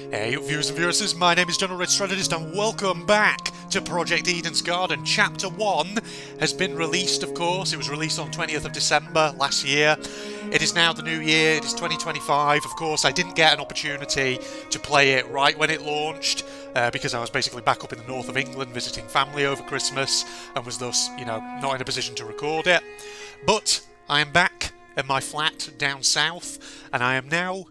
Hey viewers and viewers, my name is General Red Strategist and welcome back to Project Eden's Garden. Chapter 1 has been released, of course. It was released on 20th of December last year. It is now the new year, it is 2025. Of course, I didn't get an opportunity to play it right when it launched because I was basically back up in the north of England visiting family over Christmas and was thus, not in a position to record it. But I am back at my flat down south and I am now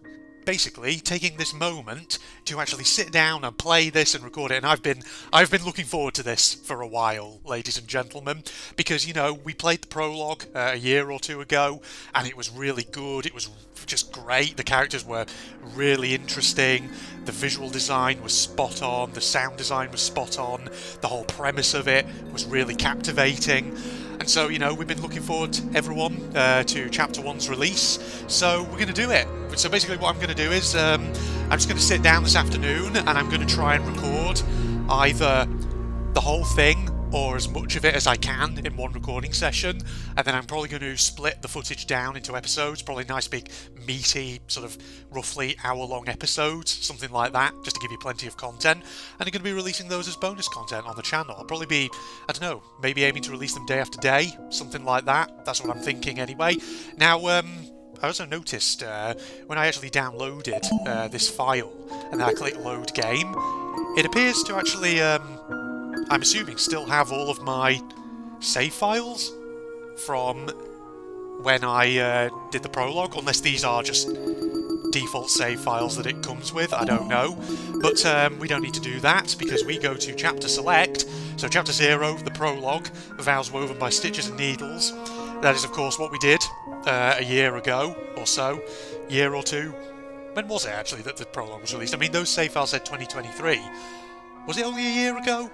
basically taking this moment to actually sit down and play this and record it, and I've been looking forward to this for a while, ladies and gentlemen, because we played the prologue a year or two ago and it was really good. It was just great. The characters were really interesting, the visual design was spot on, the sound design was spot on, the whole premise of it was really captivating. And so, we've been looking forward, everyone, to Chapter 1's release, so we're going to do it. So basically what I'm going to do is, I'm just going to sit down this afternoon and I'm going to try and record either the whole thing or as much of it as I can in one recording session, and then I'm probably going to split the footage down into episodes, probably nice big meaty sort of roughly hour-long episodes, something like that, just to give you plenty of content, and I'm going to be releasing those as bonus content on the channel. I'll probably be, I don't know, maybe aiming to release them day after day, something like that. That's what I'm thinking anyway. Now, I also noticed when I actually downloaded this file and then I click load game, it appears to actually, I'm assuming, still have all of my save files from when I did the prologue, unless these are just default save files that it comes with, I don't know. But we don't need to do that because we go to chapter select. So chapter 0, the prologue, Vows Woven by Stitches and Needles. That is of course what we did a year ago or so, year or two. When was it actually that the prologue was released? I mean, those save files said 2023. Was it only a year ago?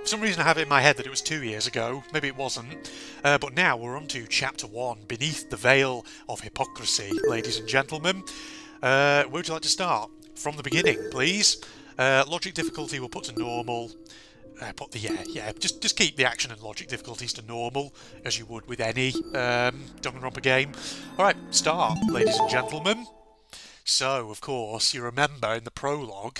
For some reason I have it in my head that it was 2 years ago, maybe it wasn't, but now we're on to Chapter 1, Beneath the Veil of Hypocrisy, ladies and gentlemen. Where would you like to start? From the beginning, please. Logic difficulty we'll put to normal. Just keep the action and logic difficulties to normal, as you would with any Danganronpa game. Alright, start, ladies and gentlemen. So, of course, you remember in the prologue,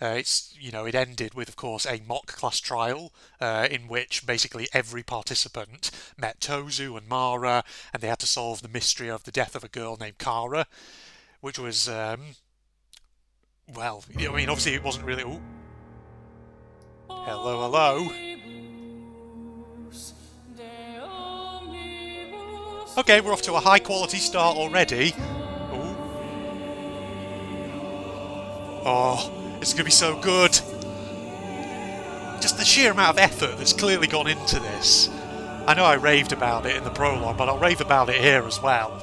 it ended with, of course, a mock class trial in which basically every participant met Tozu and Mara, and they had to solve the mystery of the death of a girl named Kara, which was, obviously it wasn't really... Ooh. Hello. Okay, we're off to a high quality start already. Ooh. Oh. It's going to be so good. Just the sheer amount of effort that's clearly gone into this. I know I raved about it in the prologue, but I'll rave about it here as well.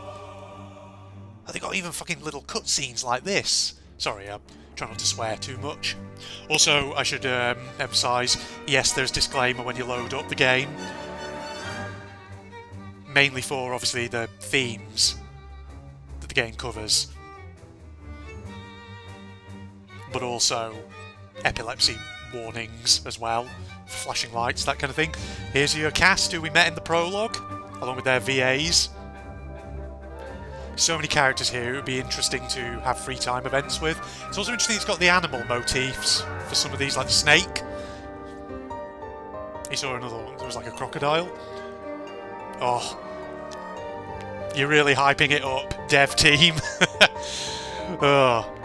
Oh, they got even fucking little cutscenes like this. Sorry, I'm trying not to swear too much. Also, I should emphasise, yes, there's disclaimer when you load up the game. Mainly for, obviously, the themes that the game covers. But also epilepsy warnings as well, flashing lights, that kind of thing. Here's your cast who we met in the prologue, along with their VAs. So many characters here it would be interesting to have free time events with. It's also interesting it's got the animal motifs for some of these, like the snake. You saw another one, there was like a crocodile. Oh, you're really hyping it up, dev team. Oh.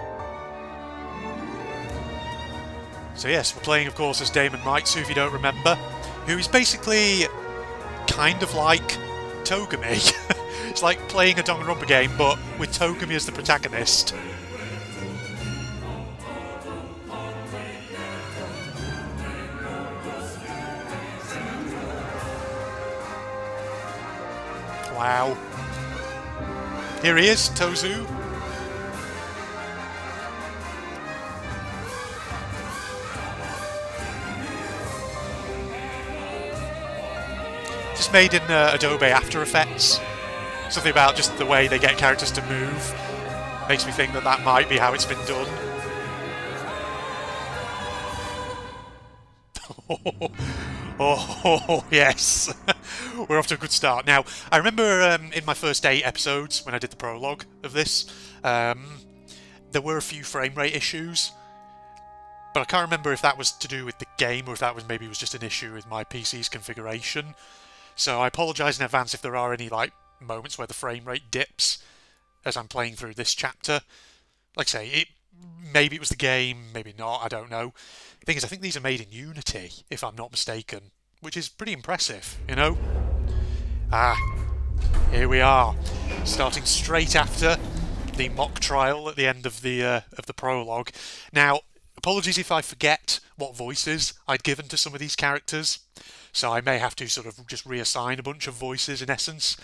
So yes, we're playing, of course, as Damon Maitsu, if you don't remember, who is basically kind of like Togami. It's like playing a Danganronpa game, but with Togami as the protagonist. Wow. Here he is, Tozu. Made in Adobe After Effects. Something about just the way they get characters to move makes me think that might be how it's been done. Oh yes. We're off to a good start. Now, I remember in my first 8 episodes, when I did the prologue of this, there were a few frame rate issues but I can't remember if that was to do with the game or if that was maybe it was just an issue with my PC's configuration. So I apologise in advance if there are any like moments where the frame rate dips as I'm playing through this chapter. Like I say, maybe it was the game, maybe not, I don't know. The thing is, I think these are made in Unity, if I'm not mistaken, which is pretty impressive, you know? Ah, here we are, starting straight after the mock trial at the end of the prologue. Now, apologies if I forget what voices I'd given to some of these characters, so I may have to sort of just reassign a bunch of voices in essence.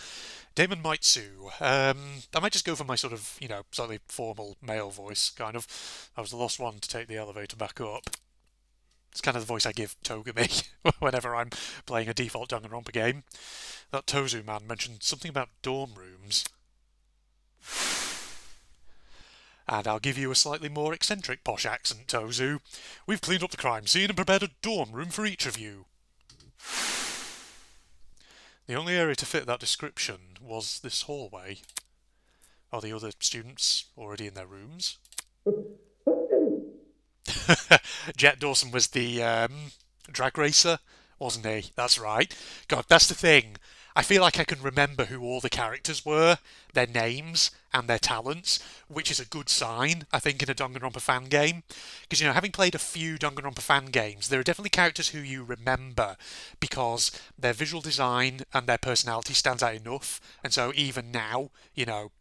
Damon Maitsu. I might just go for my sort of, you know, slightly formal male voice, kind of. I was the last one to take the elevator back up. It's kind of the voice I give Togami whenever I'm playing a default Danganronpa game. That Tozu man mentioned something about dorm rooms. And I'll give you a slightly more eccentric posh accent, Tozu. We've cleaned up the crime scene and prepared a dorm room for each of you. The only area to fit that description was this hallway. Are the other students already in their rooms? Jet Dawson was the drag racer, wasn't he? That's right. God, that's the thing. I feel like I can remember who all the characters were, their names, and their talents, which is a good sign, I think, in a Danganronpa fan game. Because, you know, having played a few Danganronpa fan games, there are definitely characters who you remember because their visual design and their personality stands out enough. And so even now, you know,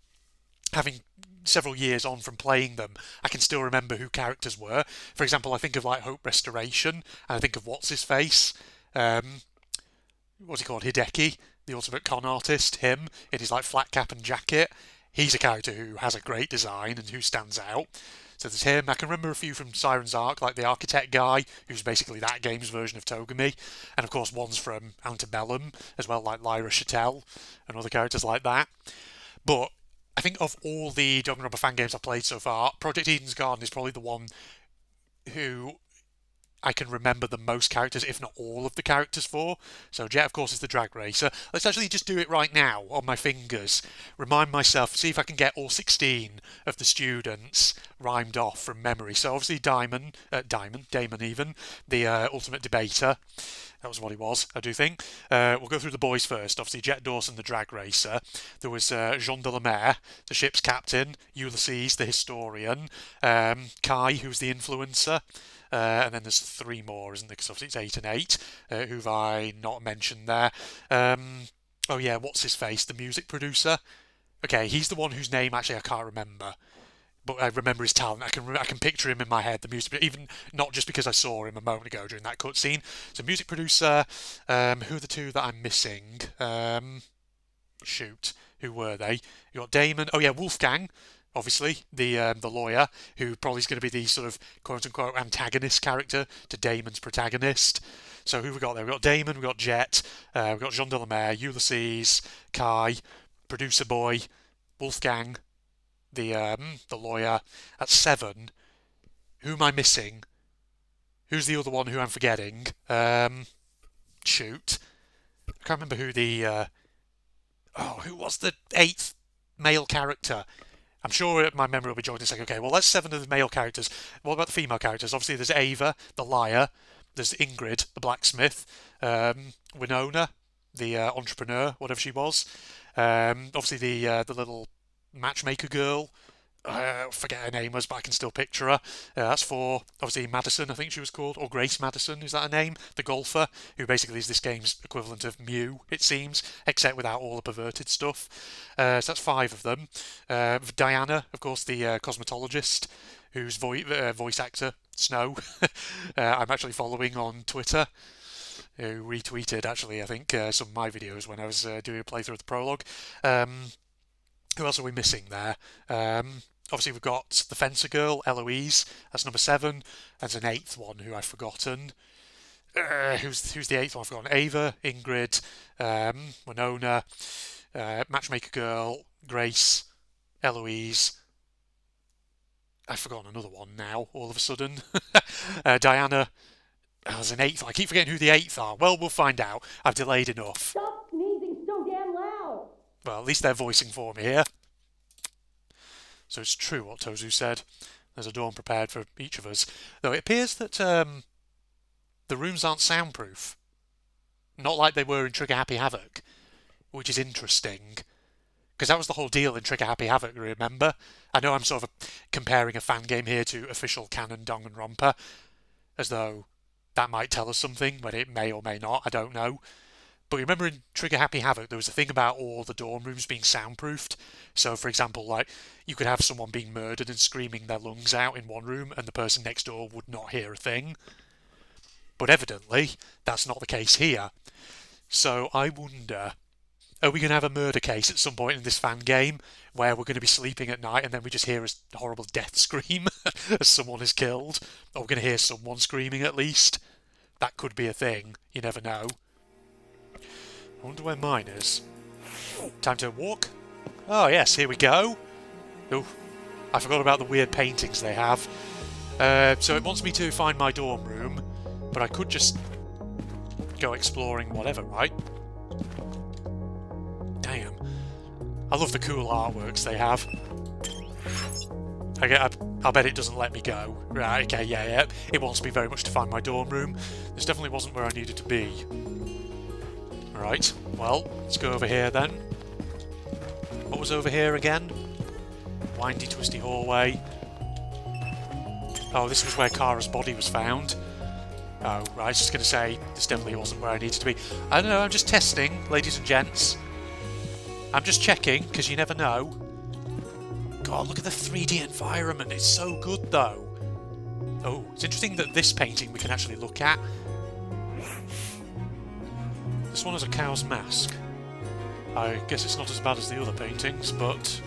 having several years on from playing them, I can still remember who characters were. For example, I think of like Hope Restoration, and I think of what's-his-face. What's he called? Hideki, the ultimate con artist, him, in his like flat cap and jacket. He's a character who has a great design and who stands out. So there's him. I can remember a few from Siren's Arc, like the architect guy, who's basically that game's version of Togami. And of course ones from Antebellum as well, like Lyra Chattel and other characters like that. But I think of all the Danganronpa fan games I've played so far, Project Eden's Garden is probably the one who I can remember the most characters, if not all of the characters for. So Jet, of course, is the drag racer. Let's actually just do it right now on my fingers. Remind myself, see if I can get all 16 of the students rhymed off from memory. So obviously Damon even, the ultimate debater. That was what he was, I do think. We'll go through the boys first. Obviously, Jet Dawson, the drag racer. There was Jean de la Mer, the ship's captain. Ulysses, the historian. Kai, who's the influencer. And then there's 3 more, isn't there? Because obviously it's 8 and 8. Who've I not mentioned there? Oh yeah, what's his face? The music producer. Okay, he's the one whose name actually I can't remember. But I remember his talent. I can picture him in my head. The music, even not just because I saw him a moment ago during that cutscene. So music producer. Who are the 2 that I'm missing? Shoot, who were they? You got Damon. Oh yeah, Wolfgang. Obviously, the lawyer, who probably is going to be the sort of quote-unquote antagonist character to Damon's protagonist. So who we got there? We've got Damon, we've got Jet, we've got Jean de la Mer, Ulysses, Kai, Producer Boy, Wolfgang, the lawyer. That's 7. Who am I missing? Who's the other one who I'm forgetting? Shoot. I can't remember who the... who was the 8th male character? I'm sure my memory will be jogged in a second. Okay, well, that's 7 of the male characters. What about the female characters? Obviously, there's Ava, the liar. There's Ingrid, the blacksmith. Winona, the entrepreneur, whatever she was. Obviously, the little matchmaker girl. I forget her name was, but I can still picture her. That's 4. Obviously, Madison, I think she was called, or Grace Madison, is that her name? The golfer, who basically is this game's equivalent of Mew, it seems, except without all the perverted stuff. So that's 5 of them. Diana, of course, the cosmetologist, whose voice actor, Snow, I'm actually following on Twitter. Who retweeted, actually, I think, some of my videos when I was doing a playthrough of the prologue. Who else are we missing there? Obviously, we've got the fencer girl, Eloise. That's number 7. There's an 8th one who I've forgotten. Who's the 8th one I've forgotten? Ava, Ingrid, Winona, matchmaker girl, Grace, Eloise. I've forgotten another one now, all of a sudden. Diana. There's an 8th. I keep forgetting who the 8th are. Well, we'll find out. I've delayed enough. Stop sneezing so damn loud! Well, at least they're voicing for me here. So it's true what Tozu said. There's a dorm prepared for each of us. Though it appears that the rooms aren't soundproof. Not like they were in Trigger Happy Havoc, which is interesting. Because that was the whole deal in Trigger Happy Havoc, remember? I know I'm sort of comparing a fan game here to official canon Danganronpa, as though that might tell us something, but it may or may not, I don't know. But remember in Trigger Happy Havoc, there was a thing about all the dorm rooms being soundproofed. So, for example, like, you could have someone being murdered and screaming their lungs out in one room, and the person next door would not hear a thing. But evidently, that's not the case here. So I wonder, are we going to have a murder case at some point in this fan game where we're going to be sleeping at night and then we just hear a horrible death scream as someone is killed? Or we're going to hear someone screaming at least? That could be a thing. You never know. I wonder where mine is. Time to walk? Oh yes, here we go. Oh, I forgot about the weird paintings they have. So it wants me to find my dorm room, but I could just go exploring whatever, right? Damn. I love the cool artworks they have. I bet it doesn't let me go. Right, okay, yeah. It wants me very much to find my dorm room. This definitely wasn't where I needed to be. Right, well, let's go over here then. What was over here again? Windy, twisty hallway. Oh, this was where Kara's body was found. Oh, right, I was just going to say, this definitely wasn't where I needed to be. I don't know, I'm just testing, ladies and gents. I'm just checking, because you never know. God, look at the 3D environment, it's so good though. Oh, it's interesting that this painting we can actually look at. This one has a cow's mask. I guess it's not as bad as the other paintings, but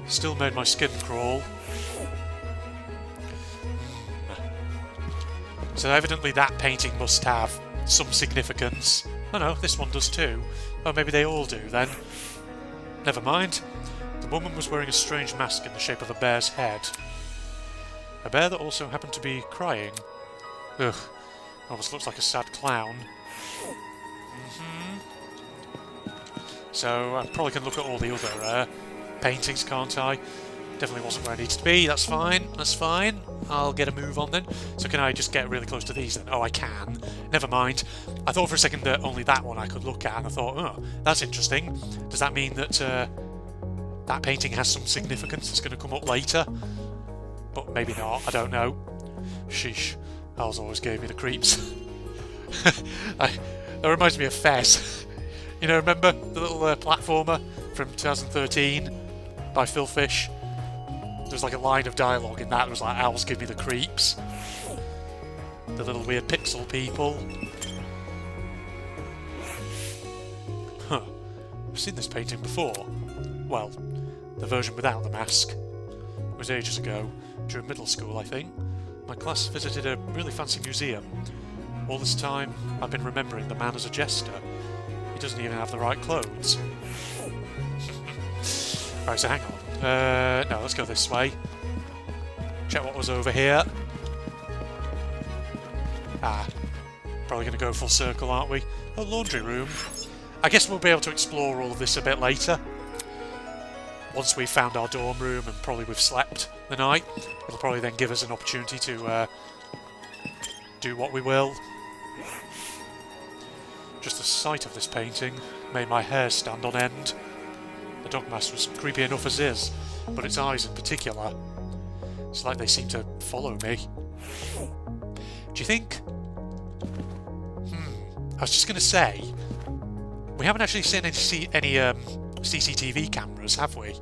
still made my skin crawl. So evidently that painting must have some significance. Oh no, this one does too. Oh, maybe they all do then. Never mind. The woman was wearing a strange mask in the shape of a bear's head. A bear that also happened to be crying. Ugh, almost looks like a sad clown. So I probably can look at all the other paintings, can't I? Definitely wasn't where I needed to be. That's fine. That's fine. I'll get a move on then. So can I just get really close to these then? Oh, I can. Never mind. I thought for a second that only that one I could look at, and I thought, oh, that's interesting. Does that mean that that painting has some significance that's going to come up later? But maybe not. I don't know. Sheesh. Alice always gave me the creeps. That reminds me of Fez. You know, remember the little platformer from 2013 by Phil Fish? There was like a line of dialogue in that was like, owls give me the creeps. The little weird pixel people. Huh. I've seen this painting before. Well, the version without the mask. It was ages ago, during middle school I think. My class visited a really fancy museum. All this time, I've been remembering the man as a jester. He doesn't even have the right clothes. Right, so hang on. No, let's go this way. Check what was over here. Ah, probably going to go full circle, aren't we? Oh, laundry room. I guess we'll be able to explore all of this a bit later. Once we've found our dorm room and probably we've slept the night, it'll probably then give us an opportunity to do what we will. Just the sight of this painting made my hair stand on end. The dog mask was creepy enough as is, but its eyes in particular. It's like they seem to follow me. Do you think... I was just going to say, we haven't actually seen any CCTV cameras, have we?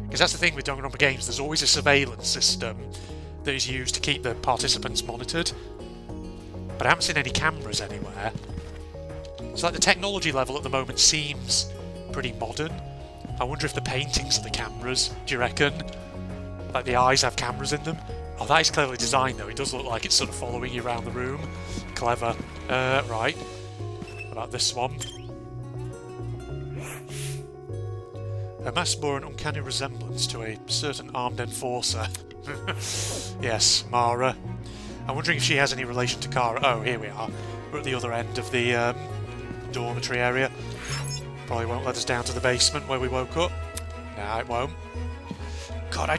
Because that's the thing with Danganronpa games, there's always a surveillance system that is used to keep the participants monitored. But I haven't seen any cameras anywhere. It's like the technology level at the moment seems pretty modern. I wonder if the paintings are the cameras, do you reckon? Like the eyes have cameras in them? Oh, that is cleverly designed though, it does look like it's sort of following you around the room. Clever. Right. What about this one? Her mask bore an uncanny resemblance to a certain armed enforcer. Yes, Mara. I'm wondering if she has any relation to Kara. Oh, here we are. We're at the other end of the dormitory area. Probably won't let us down to the basement where we woke up. Nah, it won't. God, I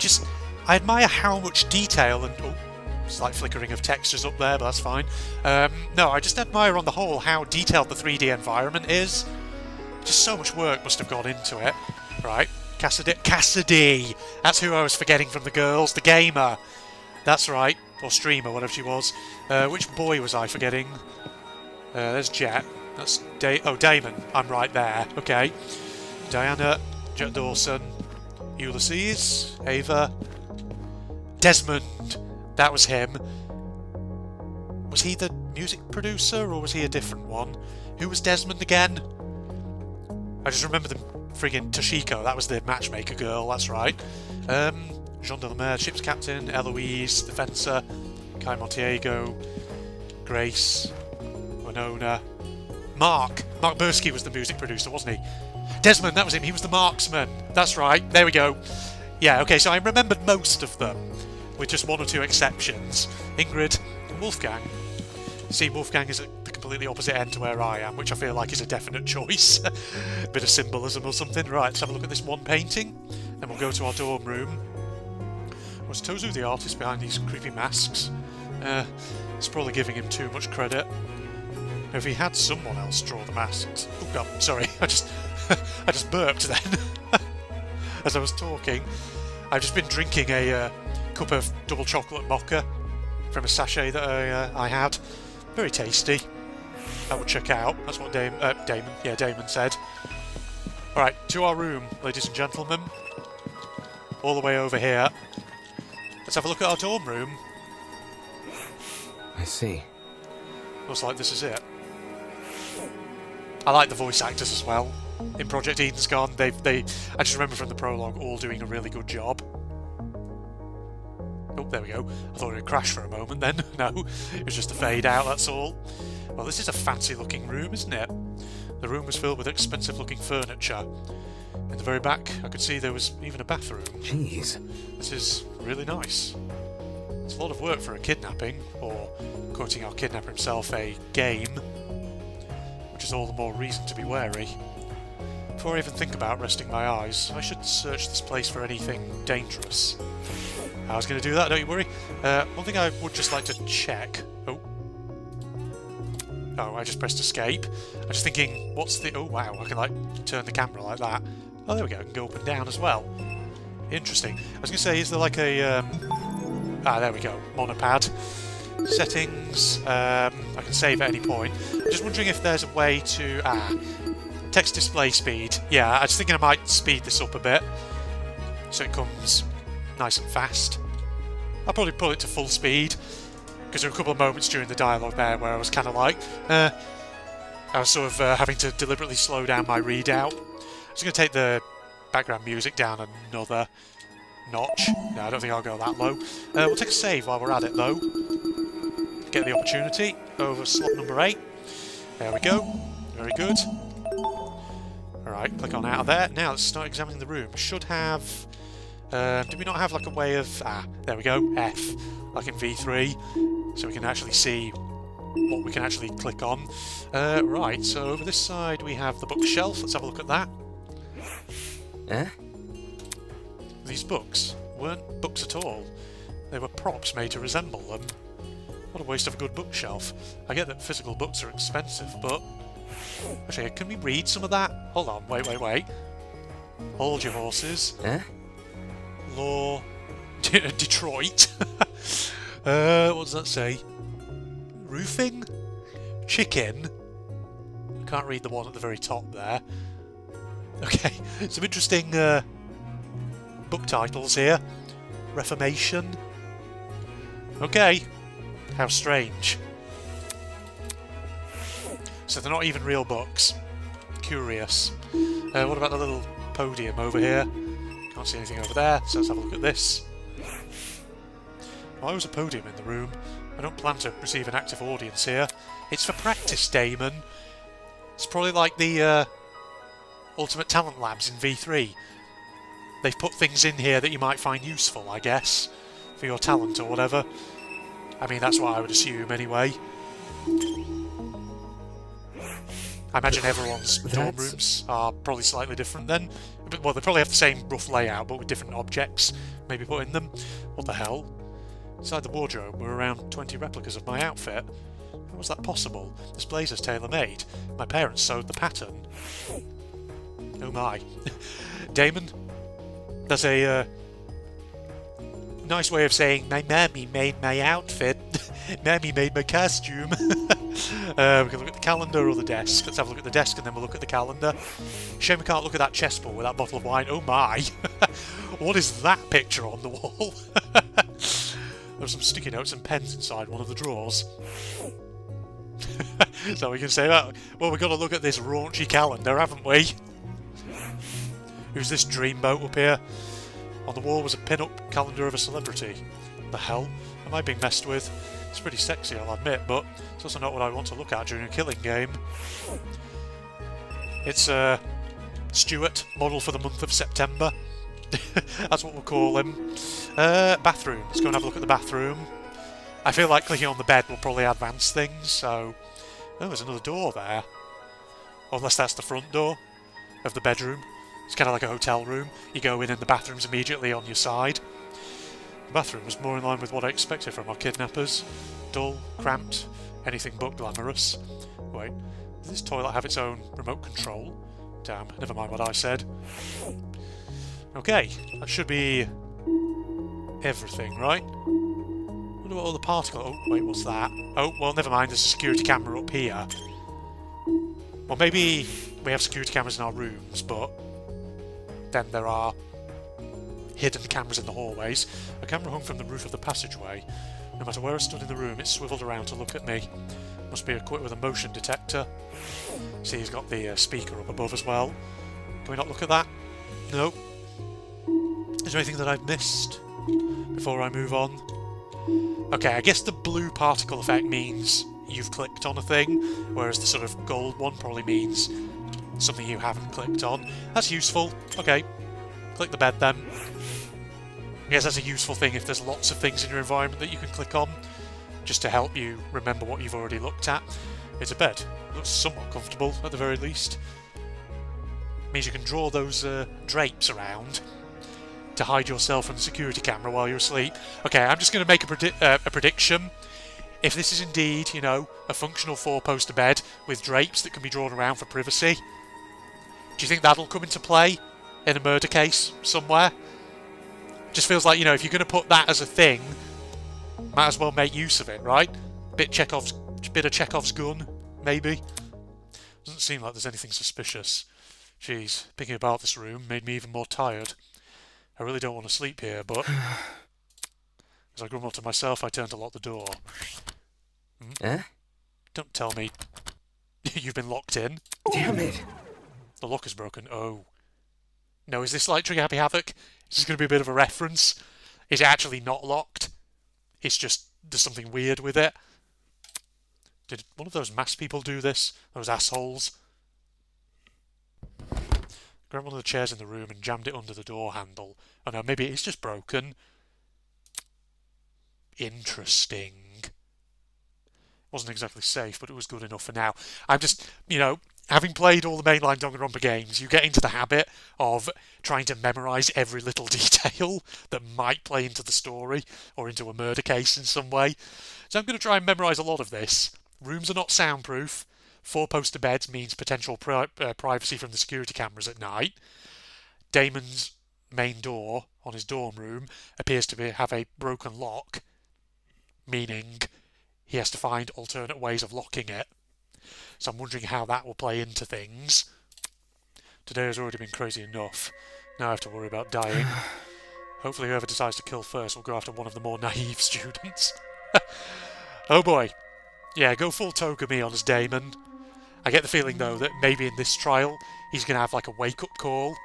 I admire how much detail and... Oh, slight flickering of textures up there, but that's fine. No, I just admire on the whole how detailed the 3D environment is. Just so much work must have gone into it. Right, Cassidy! That's who I was forgetting from the girls, the gamer. That's right, or streamer, whatever she was. Which boy was I forgetting? There's Jet. That's Damon. I'm right there. Okay. Diana, Jet Dawson, Ulysses, Ava, Desmond. That was him. Was he the music producer, or was he a different one? Who was Desmond again? I just remember the friggin' Toshiko. That was the matchmaker girl, that's right. Jean de la Mer, ship's captain, Eloise, the fencer, Kai Montiago, Grace, Winona, Mark Bursky was the music producer, wasn't he? Desmond, that was him, he was the marksman. That's right, there we go. Yeah, okay, so I remembered most of them, with just one or two exceptions. Ingrid and Wolfgang. See, Wolfgang is at the completely opposite end to where I am, which I feel like is a definite choice. Bit of symbolism or something. Right, let's have a look at this one painting, then we'll go to our dorm room. Was Tozu the artist behind these creepy masks? It's probably giving him too much credit. If he had someone else draw the masks... Oh god, sorry, I just burped then. As I was talking. I've just been drinking a cup of double chocolate mocha from a sachet that I had. Very tasty. That would check out. That's what Damon said. Alright, to our room, ladies and gentlemen. All the way over here. Let's have a look at our dorm room. I see. Looks like this is it. I like the voice actors as well. In Project Eden's Garden, I just remember from the prologue all doing a really good job. Oh, there we go. I thought it would crash for a moment then. No, it was just a fade out, that's all. Well, this is a fancy looking room, isn't it? The room was filled with expensive looking furniture. In the very back, I could see there was even a bathroom. Jeez. This is really nice. It's a lot of work for a kidnapping, or, quoting our kidnapper himself, a game. Which is all the more reason to be wary. Before I even think about resting my eyes, I should search this place for anything dangerous. I was going to do that, don't you worry. One thing I would just like to check... Oh, I just pressed escape. I'm just thinking, what's the... Oh, wow, I can, like, turn the camera like that. Oh, there we go, I can go up and down as well. Interesting. I was going to say, is there like a... there we go, monopad. Settings, I can save at any point. I'm just wondering if there's a way to... text display speed. Yeah, I was thinking I might speed this up a bit. So it comes nice and fast. I'll probably pull it to full speed. Because there were a couple of moments during the dialogue there where I was kind of like... I was sort of having to deliberately slow down my readout. I was going to take the background music down another notch. No, I don't think I'll go that low. We'll take a save while we're at it though. Get the opportunity over slot number 8. There we go. Very good. Alright, click on out of there. Now let's start examining the room. Should have... do we not have like a way of... there we go. F. Like in V3. So we can actually see what we can actually click on. Right, so over this side we have the bookshelf. Let's have a look at that. These books weren't books at all. They were props made to resemble them. What a waste of a good bookshelf. I get that physical books are expensive, but... Actually, can we read some of that? Hold on, wait. Hold your horses. Law... Detroit. What does that say? Roofing? Chicken? I can't read the one at the very top there. Okay, some interesting book titles here. Reformation. Okay. How strange. So they're not even real books. Curious. What about the little podium over here? Can't see anything over there, so let's have a look at this. Why was a podium in the room? I don't plan to receive an active audience here. It's for practice, Damon. It's probably like the Ultimate Talent Labs in V3. They've put things in here that you might find useful, I guess, for your talent or whatever. I mean, that's what I would assume anyway. I imagine everyone's dorm That's- rooms are probably slightly different then. Well, they probably have the same rough layout, but with different objects maybe put in them. What the hell? Inside the wardrobe were around 20 replicas of my outfit. How was that possible? This blazer's tailor-made. My parents sewed the pattern. Oh my. Damon, that's a nice way of saying my mammy made my outfit. Mammy made my costume. We can look at the calendar or the desk. Let's have a look at the desk and then we'll look at the calendar. Shame we can't look at that chessboard with that bottle of wine. Oh my! What is that picture on the wall? There's some sticky notes and pens inside one of the drawers. So we can say that. Well, we've got to look at this raunchy calendar, haven't we? Who's this dreamboat up here? On the wall was a pin-up calendar of a celebrity. The hell? Am I being messed with? It's pretty sexy, I'll admit, but it's also not what I want to look at during a killing game. It's Stuart, model for the month of September. That's what we'll call him. Bathroom. Let's go and have a look at the bathroom. I feel like clicking on the bed will probably advance things, so... Oh, there's another door there. Unless that's the front door of the bedroom. It's kind of like a hotel room. You go in and the bathroom's immediately on your side. The bathroom was more in line with what I expected from our kidnappers. Dull, cramped, anything but glamorous. Wait, does this toilet have its own remote control? Damn, never mind what I said. Okay, that should be everything, right? What about all the particle? Oh, wait, what's that? Oh, well, never mind, there's a security camera up here. Well, maybe we have security cameras in our rooms, but then there are hidden cameras in the hallways. A camera hung from the roof of the passageway. No matter where I stood in the room, it swiveled around to look at me. Must be equipped with a motion detector. See, he's got the speaker up above as well. Can we not look at that? No. Is there anything that I've missed before I move on? Okay, I guess the blue particle effect means you've clicked on a thing, whereas the sort of gold one probably means something you haven't clicked on. That's useful. Okay, click the bed then. I guess that's a useful thing if there's lots of things in your environment that you can click on, just to help you remember what you've already looked at. It's a bed. It looks somewhat comfortable, at the very least. Means you can draw those drapes around to hide yourself from the security camera while you're asleep. Okay, I'm just going to make a prediction. If this is indeed, you know, a functional four-poster bed with drapes that can be drawn around for privacy, do you think that'll come into play in a murder case somewhere? Just feels like, you know, if you're going to put that as a thing, might as well make use of it, right? Bit of Chekhov's gun, maybe. Doesn't seem like there's anything suspicious. Jeez, picking apart this room made me even more tired. I really don't want to sleep here, but as I grumbled to myself, I turned to lock the door. Eh? Don't tell me you've been locked in. Damn it. The lock is broken. Oh. No, is this like Trigger Happy Havoc? Is this going to be a bit of a reference? Is it actually not locked? It's just, there's something weird with it. Did one of those masked people do this? Those assholes? Grabbed one of the chairs in the room and jammed it under the door handle. Oh no, maybe it's just broken. Interesting. Wasn't exactly safe, but it was good enough for now. I'm just, you know, having played all the mainline Danganronpa games, you get into the habit of trying to memorise every little detail that might play into the story or into a murder case in some way. So I'm going to try and memorise a lot of this. Rooms are not soundproof. Four-poster beds means potential privacy from the security cameras at night. Damon's main door on his dorm room appears to have a broken lock, meaning he has to find alternate ways of locking it. So I'm wondering how that will play into things. Today has already been crazy enough. Now I have to worry about dying. Hopefully whoever decides to kill first will go after one of the more naive students. Oh boy. Yeah, go full Togami on as Damon. I get the feeling though that maybe in this trial he's going to have like a wake-up call.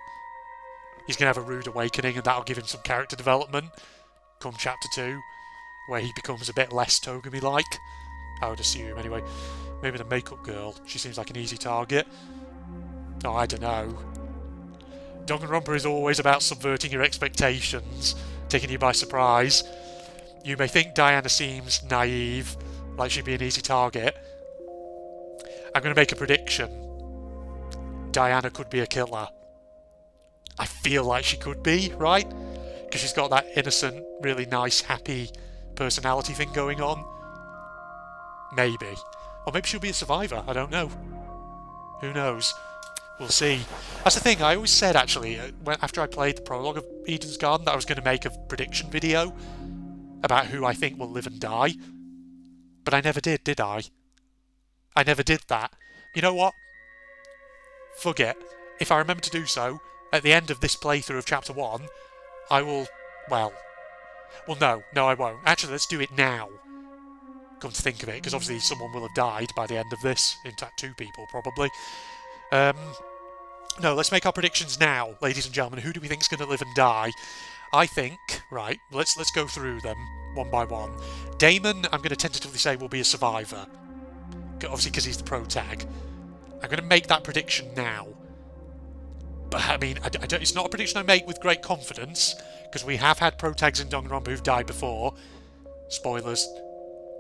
He's going to have a rude awakening and that'll give him some character development come chapter 2, where he becomes a bit less Togami-like. I would assume, anyway. Maybe the makeup girl. She seems like an easy target. Oh, I don't know. Danganronpa is always about subverting your expectations, taking you by surprise. You may think Diana seems naive, like she'd be an easy target. I'm going to make a prediction. Diana could be a killer. I feel like she could be, right? Because she's got that innocent, really nice, happy personality thing going on. Maybe. Or maybe she'll be a survivor, I don't know. Who knows? We'll see. That's the thing, I always said actually, after I played the prologue of Eden's Garden, that I was going to make a prediction video about who I think will live and die. But I never did I? I never did that. You know what? Forget. If I remember to do so, at the end of this playthrough of Chapter 1, I will... Well, no, I won't. Actually, let's do it now. Come to think of it, because obviously someone will have died by the end of this. In fact, 2 people, probably. No, let's make our predictions now, ladies and gentlemen. Who do we think is going to live and die? I think, right, let's go through them one by one. Damon, I'm going to tentatively say, will be a survivor. Obviously, because he's the pro tag. I'm going to make that prediction now. But, I mean, it's not a prediction I make with great confidence, because we have had pro tags in Danganronpa who've died before. Spoilers,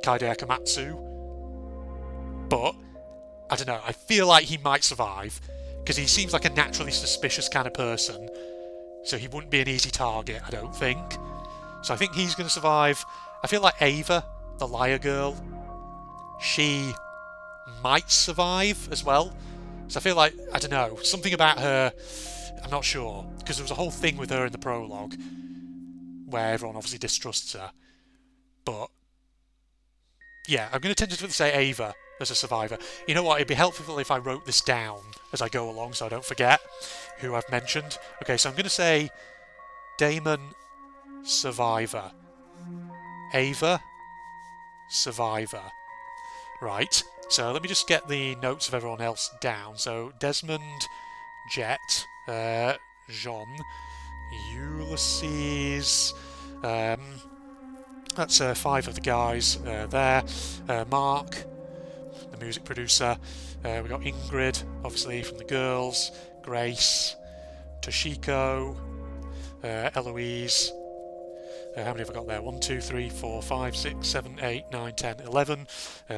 Kaide Akamatsu. But, I don't know, I feel like he might survive, because he seems like a naturally suspicious kind of person, so he wouldn't be an easy target, I don't think. So I think he's going to survive. I feel like Ava, the liar girl, she might survive as well. So I feel like, I don't know, something about her, I'm not sure, because there was a whole thing with her in the prologue, where everyone obviously distrusts her. But, yeah, I'm going to tentatively say Ava as a survivor. You know what, it'd be helpful if I wrote this down as I go along so I don't forget who I've mentioned. Okay, so I'm going to say Damon, survivor. Ava, survivor. Right, so let me just get the notes of everyone else down. So Desmond, Jet, Jean, Ulysses, that's 5 of the guys there. Mark, the music producer. We've got Ingrid, obviously, from the girls. Grace, Toshiko, Eloise. How many have I got there? 1, 2, 3, 4, 5, 6, 7, 8, 9, 10, 11.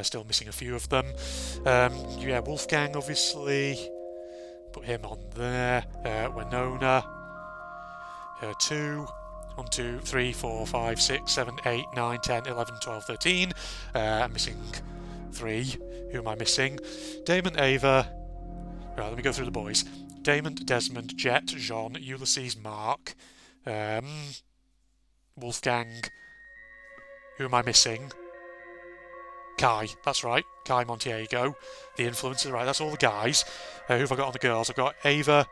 Still missing a few of them. Yeah, Wolfgang, obviously. Put him on there. Winona. 2. 1, 2, 3, 4, 5, 6, 7, 8, 9, 10, 11, 12, 13. I'm missing 3. Who am I missing? Damon, Ava. Right, let me go through the boys. Damon, Desmond, Jet, Jean, Ulysses, Mark. Wolfgang. Who am I missing? Kai, that's right. Kai Montiago. The influencer, right, that's all the guys. Who have I got on the girls? I've got Ava,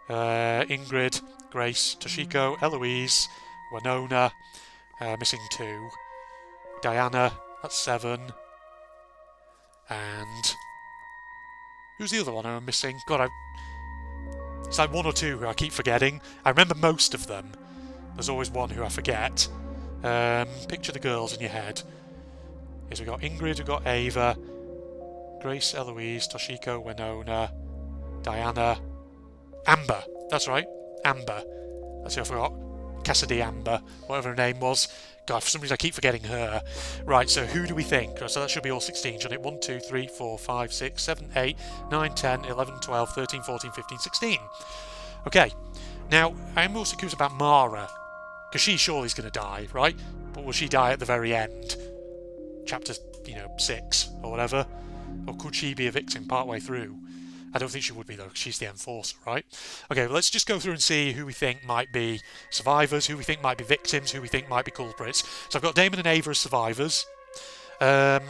Ingrid, Grace, Toshiko, Eloise, Winona. Missing 2. Diana, that's 7. And who's the other one I'm missing? God, it's like 1 or 2 who I keep forgetting. I remember most of them. There's always one who I forget. Picture the girls in your head. Is we've got Ingrid, we've got Ava, Grace, Eloise, Toshiko, Winona, Diana, Amber. That's right, Amber. That's who I forgot. Cassidy Amber, whatever her name was. God, for some reason I keep forgetting her. Right, so who do we think? So that should be all 16, shouldn't it? 1, 2, 3, 4, 5, 6, 7, 8, 9, 10, 11, 12, 13, 14, 15, 16. Okay, now I'm also curious about Mara, because she surely is going to die, right? But will she die at the very end? Chapter, 6 or whatever? Or could she be a victim partway through? I don't think she would be, though, because she's the enforcer, right? Okay, well, let's just go through and see who we think might be survivors, who we think might be victims, who we think might be culprits. So I've got Damon and Ava as survivors. Ingrid.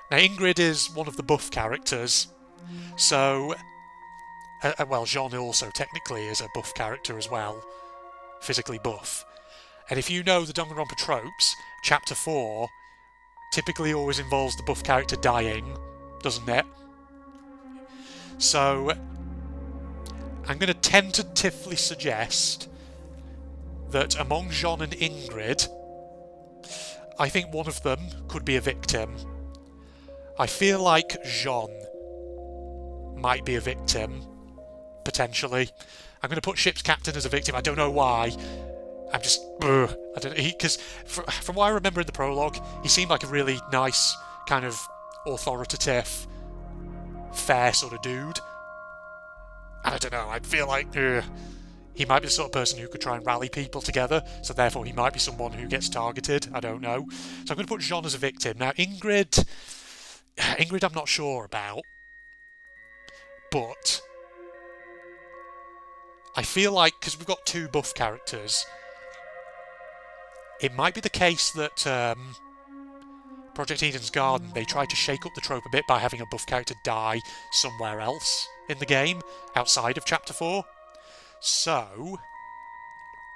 Now, Ingrid is one of the buff characters. So, well, Jean also technically is a buff character as well. Physically buff. And if you know the Danganronpa tropes, Chapter 4 typically always involves the buff character dying, doesn't it? So, I'm going to tentatively suggest that among Jean and Ingrid, I think one of them could be a victim. I feel like Jean might be a victim, potentially. I'm going to put Ship's Captain as a victim. I don't know why. I'm just... I don't know, because from what I remember in the prologue, he seemed like a really nice, kind of authoritative fair sort of dude. And I don't know, I feel like he might be the sort of person who could try and rally people together, so therefore he might be someone who gets targeted. I don't know. So I'm going to put Jean as a victim. Now, Ingrid I'm not sure about, but I feel like, because we've got two buff characters, it might be the case that Project Eden's Garden, they tried to shake up the trope a bit by having a buff character die somewhere else in the game, outside of Chapter 4. So,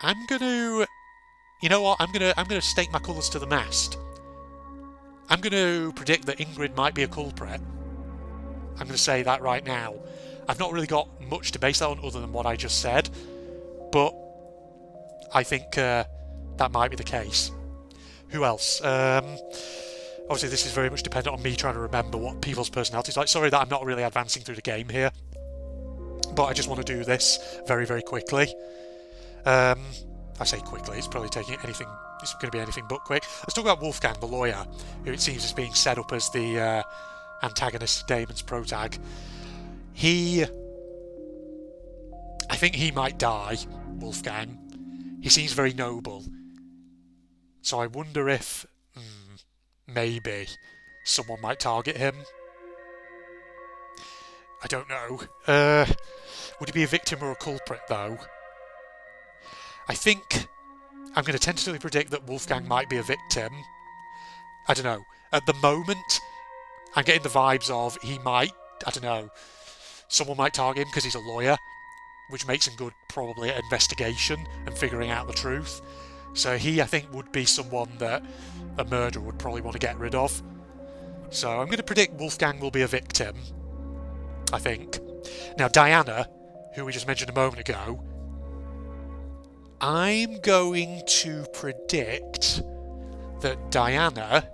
I'm gonna... You know what? I'm gonna stake my colours to the mast. I'm gonna predict that Ingrid might be a culprit. I'm gonna say that right now. I've not really got much to base that on other than what I just said, but I think that might be the case. Who else? Obviously this is very much dependent on me trying to remember what people's personalities are like. Sorry that I'm not really advancing through the game here, but I just want to do this very, very quickly. I say quickly, it's probably taking anything, it's going to be anything but quick. Let's talk about Wolfgang, the lawyer, who it seems is being set up as the antagonist to Damon's protag. I think he might die, Wolfgang. He seems very noble. So I wonder if maybe someone might target him. I don't know. Would he be a victim or a culprit, though? I think I'm going to tentatively predict that Wolfgang might be a victim. I don't know. At the moment, I'm getting the vibes of he might, I don't know, someone might target him because he's a lawyer, which makes him good probably at investigation and figuring out the truth. So he, I think, would be someone that a murderer would probably want to get rid of. So I'm going to predict Wolfgang will be a victim, I think. Now, Diana, who we just mentioned a moment ago, I'm going to predict that Diana,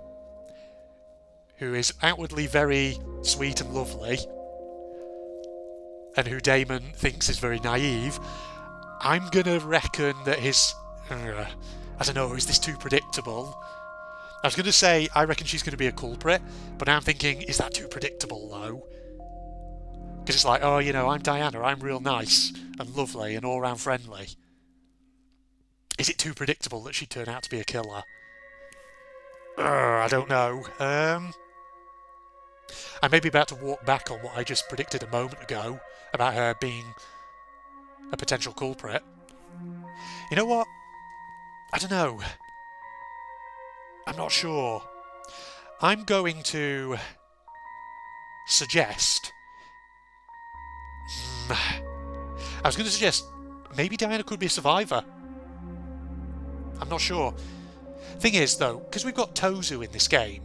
who is outwardly very sweet and lovely, and who Damon thinks is very naive, I'm going to reckon that his... I don't know, is this too predictable? I was going to say, I reckon she's going to be a culprit, but now I'm thinking, is that too predictable, though? Because it's like, oh, you know, I'm Diana, I'm real nice and lovely and all-round friendly. Is it too predictable that she'd turn out to be a killer? I don't know. I may be about to walk back on what I just predicted a moment ago about her being a potential culprit. You know what? I don't know. I'm not sure. I'm going to suggest... I was going to suggest maybe Diana could be a survivor. I'm not sure. Thing is, though, because we've got Tozu in this game,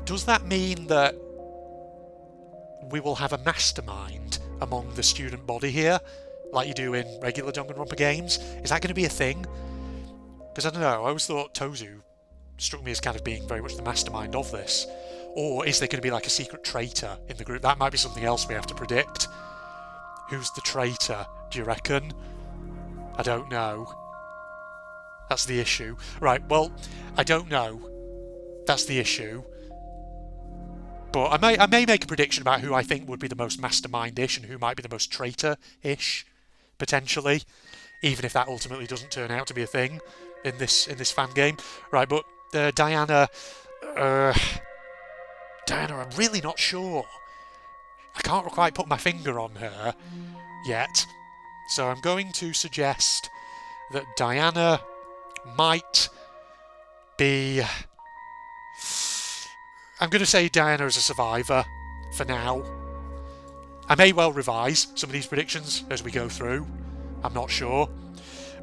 does that mean that we will have a mastermind among the student body here, like you do in regular Danganronpa games? Is that going to be a thing? Because I don't know, I always thought Tozu struck me as kind of being very much the mastermind of this. Or is there going to be like a secret traitor in the group? That might be something else we have to predict. Who's the traitor, do you reckon? I don't know. That's the issue. Right, well, I don't know. That's the issue. But I may make a prediction about who I think would be the most mastermind-ish and who might be the most traitor-ish, potentially, even if that ultimately doesn't turn out to be a thing in this fan game. Right, but Diana, I'm really not sure. I can't quite put my finger on her yet, so I'm going to suggest that Diana might be... I'm going to say Diana is a survivor for now. I may well revise some of these predictions as we go through. I'm not sure,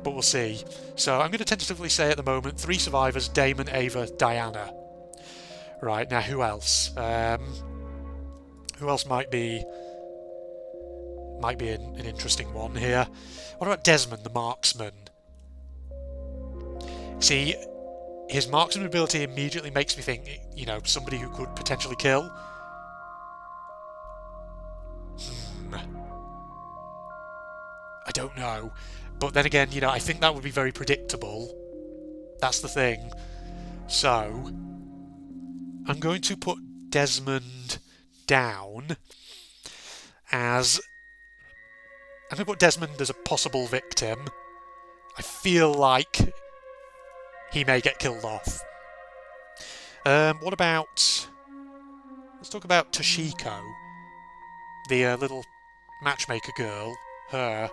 but we'll see. So I'm going to tentatively say at the moment 3 survivors: Damon, Ava, Diana. Right, now who else? Who else might be an interesting one here? What about Desmond, the marksman? See, his marksman ability immediately makes me think, you know, somebody who could potentially kill. I don't know. But then again, you know, I think that would be very predictable. That's the thing. So, I'm going to put Desmond down. as... I'm going to put Desmond as a possible victim. I feel like he may get killed off. What about... Let's talk about Toshiko, the little matchmaker girl. Her.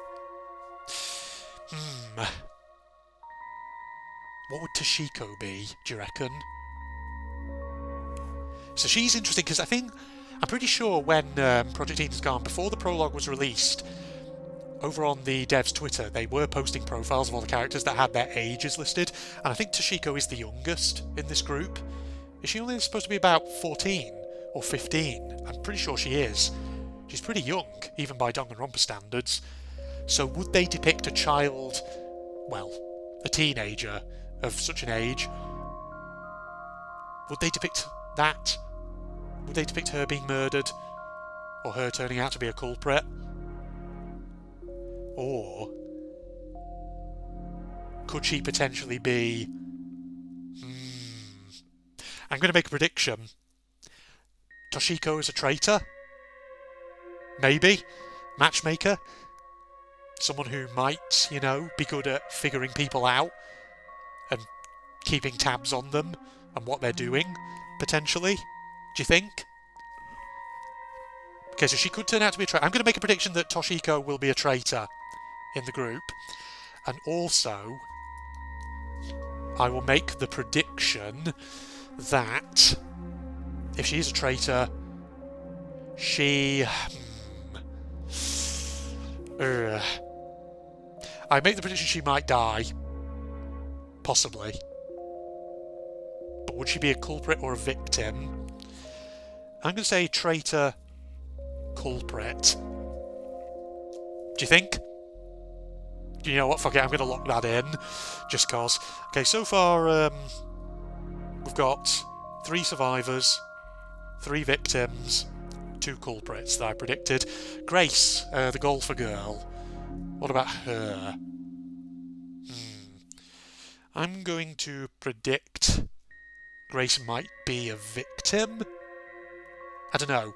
What would Toshiko be, do you reckon? So she's interesting because I'm pretty sure when Project Eden's Gone, before the prologue was released, over on the devs' Twitter, they were posting profiles of all the characters that had their ages listed, and I think Toshiko is the youngest in this group. Is she only supposed to be about 14 or 15? I'm pretty sure she is. She's pretty young, even by Danganronpa standards. So would they depict a child, well, a teenager of such an age? Would they depict that? Would they depict her being murdered? Or her turning out to be a culprit? Or could she potentially be... I'm going to make a prediction. Toshiko is a traitor? Maybe. Matchmaker? Someone who might, you know, be good at figuring people out and keeping tabs on them and what they're doing, potentially. Do you think? Okay, so she could turn out to be a traitor. I'm going to make a prediction that Toshiko will be a traitor in the group. And also, I will make the prediction that if she is a traitor, she... I make the prediction she might die. Possibly. But would she be a culprit or a victim? I'm going to say traitor, culprit. Do you think? You know what, fuck it, I'm going to lock that in. Just cause. Okay, so far we've got 3 survivors, 3 victims, 2 culprits that I predicted. Grace, the golfer girl. What about her? I'm going to predict Grace might be a victim? I don't know.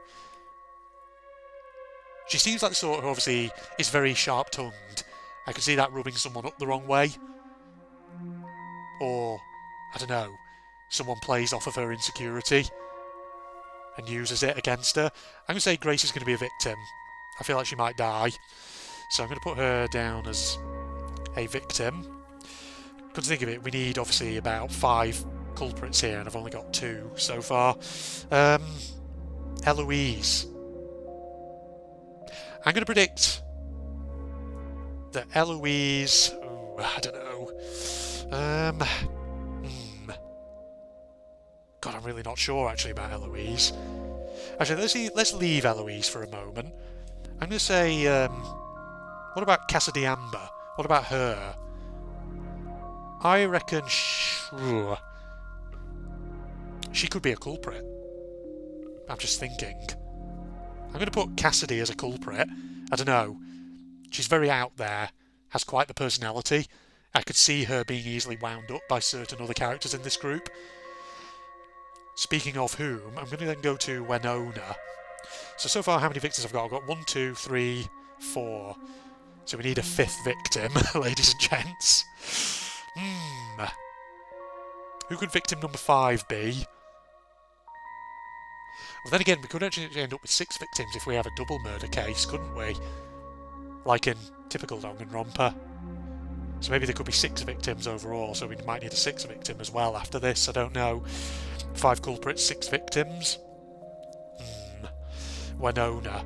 She seems like the sort who obviously is very sharp-tongued. I could see that rubbing someone up the wrong way. Or, I don't know, someone plays off of her insecurity and uses it against her. I'm going to say Grace is going to be a victim. I feel like she might die. So I'm going to put her down as a victim. Come to think of it, we need obviously about 5 culprits here, and I've only got 2 so far. Eloise. I'm going to predict that Eloise... Ooh, I don't know. God, I'm really not sure actually about Eloise. Actually, let's leave Eloise for a moment. I'm going to say... what about Cassidy Amber? What about her? I reckon she could be a culprit. I'm just thinking. I'm going to put Cassidy as a culprit. I don't know. She's very out there, has quite the personality. I could see her being easily wound up by certain other characters in this group. Speaking of whom, I'm going to then go to Winona. So far, how many victims I've got? I've got 1, 2, 3, 4. So we need a 5th victim, ladies and gents. Who could victim number 5 be? Well, then again, we could actually end up with 6 victims if we have a double murder case, couldn't we? Like in typical Danganronpa. So maybe there could be 6 victims overall, so we might need a 6th victim as well after this, I don't know. 5 culprits, 6 victims. Winona.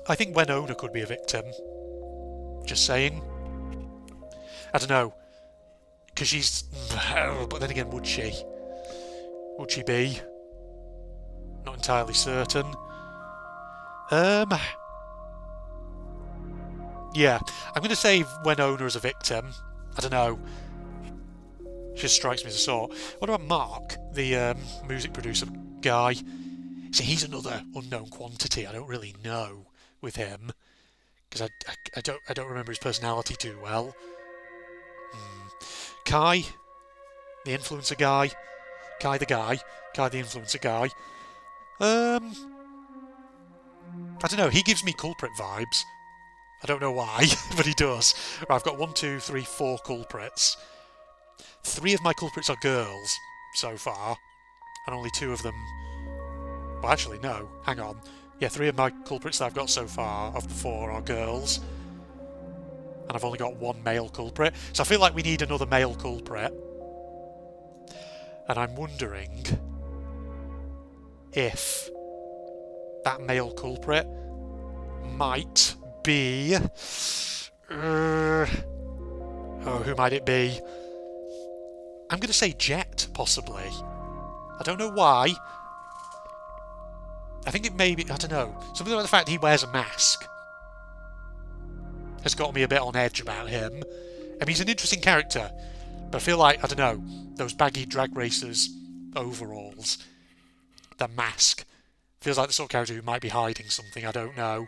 I think Winona could be a victim. Just saying. I don't know. Because she's... But then again, would she? Would she be? Not entirely certain. Yeah, I'm going to say Winona as a victim. I don't know. She just strikes me as a sort. What about Mark, the music producer guy? See, he's another unknown quantity. I don't really know with him because I don't remember his personality too well. Kai, the influencer guy. Kai the influencer guy. I don't know, he gives me culprit vibes. I don't know why, but he does. Right, I've got 1, 2, 3, 4 culprits. 3 of my culprits are girls so far, and only 2 of them... Well, actually, no. Hang on. Yeah, 3 of my culprits that I've got so far, of the 4, are girls. And I've only got 1 male culprit. So I feel like we need another male culprit. And I'm wondering if that male culprit might be... oh, who might it be? I'm going to say Jet, possibly. I don't know why. I think it may be... I don't know. Something about the fact he wears a mask has got me a bit on edge about him. I mean, he's an interesting character, but I feel like, I don't know, those baggy drag racers overalls, the mask, feels like the sort of character who might be hiding something, I don't know.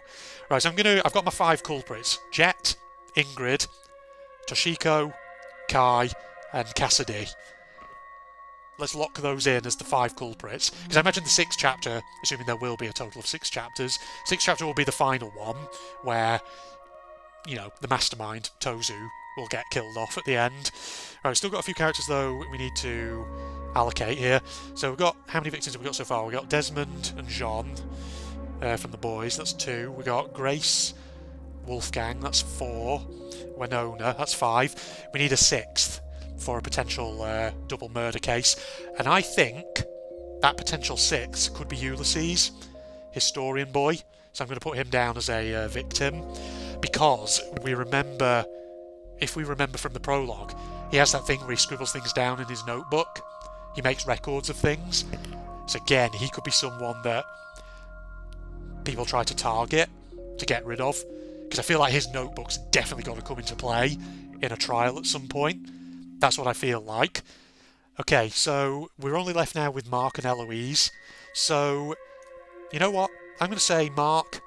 Right, so I've got my 5 culprits. Jet, Ingrid, Toshiko, Kai, and Cassidy. Let's lock those in as the 5 culprits. Because I imagine the 6th chapter, assuming there will be a total of 6 chapters, 6th chapter will be the final one, where, you know, the mastermind, Tozu, will get killed off at the end. Alright, still got a few characters, though, we need to allocate here. So we've got, how many victims have we got so far? We've got Desmond and Jean from the boys, that's 2. We've got Grace, Wolfgang, that's 4. Winona, that's 5. We need a 6th for a potential double murder case. And I think that potential 6th could be Ulysses, historian boy. So I'm going to put him down as a victim. Because we remember, if we remember from the prologue, he has that thing where he scribbles things down in his notebook. He makes records of things. So again, he could be someone that people try to target, to get rid of. Because I feel like his notebook's definitely got to come into play in a trial at some point. That's what I feel like. Okay, so we're only left now with Mark and Eloise. So, you know what? I'm going to say Mark,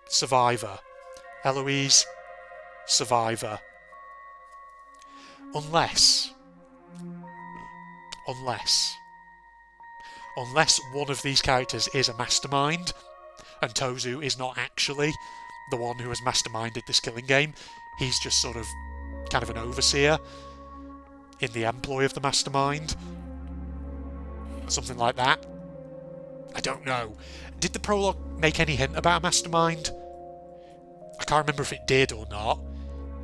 survivor. Eloise, survivor. Unless one of these characters is a mastermind, and Tozu is not actually the one who has masterminded this killing game. He's just sort of kind of an overseer in the employ of the mastermind. Something like that. I don't know. Did the prologue make any hint about a mastermind? I can't remember if it did or not.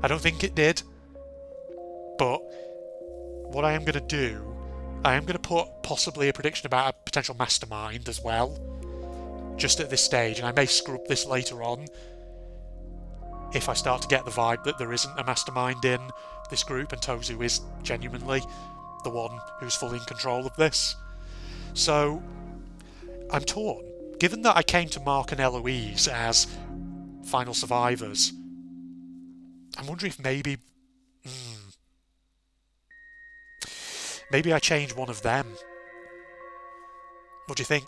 I don't think it did. But what I am going to do, I am going to put possibly a prediction about a potential mastermind as well, just at this stage, and I may scrub this later on if I start to get the vibe that there isn't a mastermind in this group and Tozu is genuinely the one who's fully in control of this. So I'm torn. Given that I came to Mark and Eloise as final survivors, I'm wondering if maybe I change one of them. What do you think?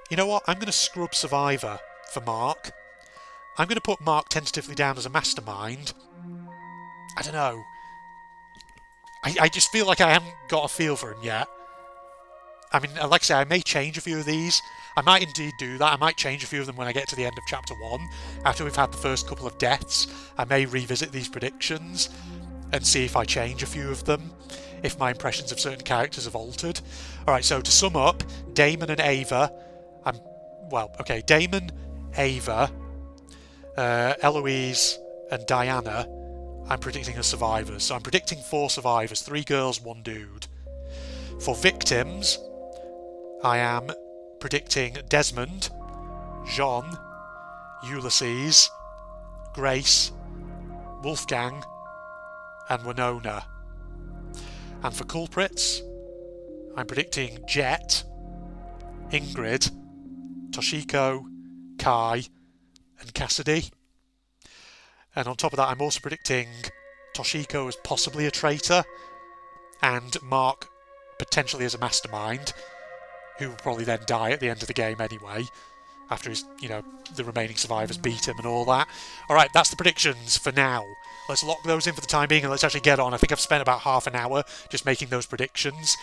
You know what? I'm going to scrub Survivor for Mark. I'm going to put Mark tentatively down as a mastermind. I don't know. I just feel like I haven't got a feel for him yet. I mean, like I say, I may change a few of these. I might indeed do that. I might change a few of them when I get to the end of Chapter 1. After we've had the first couple of deaths, I may revisit these predictions and see if I change a few of them, if my impressions of certain characters have altered. Alright, so to sum up, Damon and Ava... Damon, Ava, Eloise and Diana, I'm predicting as survivors. So I'm predicting 4 survivors, 3 girls, 1 dude. For victims, I am predicting Desmond, Jean, Ulysses, Grace, Wolfgang, and Winona. And for culprits, I'm predicting Jet, Ingrid, Toshiko, Kai, and Cassidy. And on top of that, I'm also predicting Toshiko as possibly a traitor, and Mark potentially as a mastermind, who will probably then die at the end of the game anyway, after his, the remaining survivors beat him and all that. Alright, that's the predictions for now. Let's lock those in for the time being and let's actually get on. I think I've spent about half an hour just making those predictions.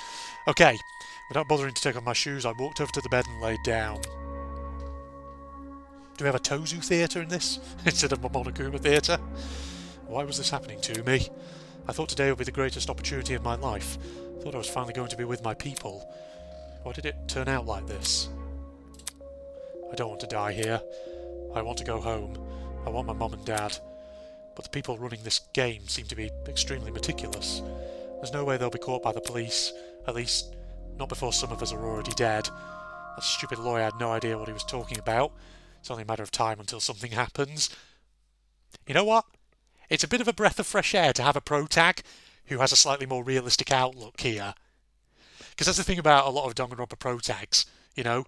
Okay, without bothering to take off my shoes, I walked over to the bed and laid down. Do we have a Tozu theatre in this instead of a Monokuma theatre? Why was this happening to me? I thought today would be the greatest opportunity of my life. I thought I was finally going to be with my people. Why did it turn out like this? I don't want to die here. I want to go home. I want my mum and dad. But the people running this game seem to be extremely meticulous. There's no way they'll be caught by the police. At least, not before some of us are already dead. That stupid lawyer had no idea what he was talking about. It's only a matter of time until something happens. You know what? It's a bit of a breath of fresh air to have a protag who has a slightly more realistic outlook here. Because that's the thing about a lot of Danganronpa protags. You know,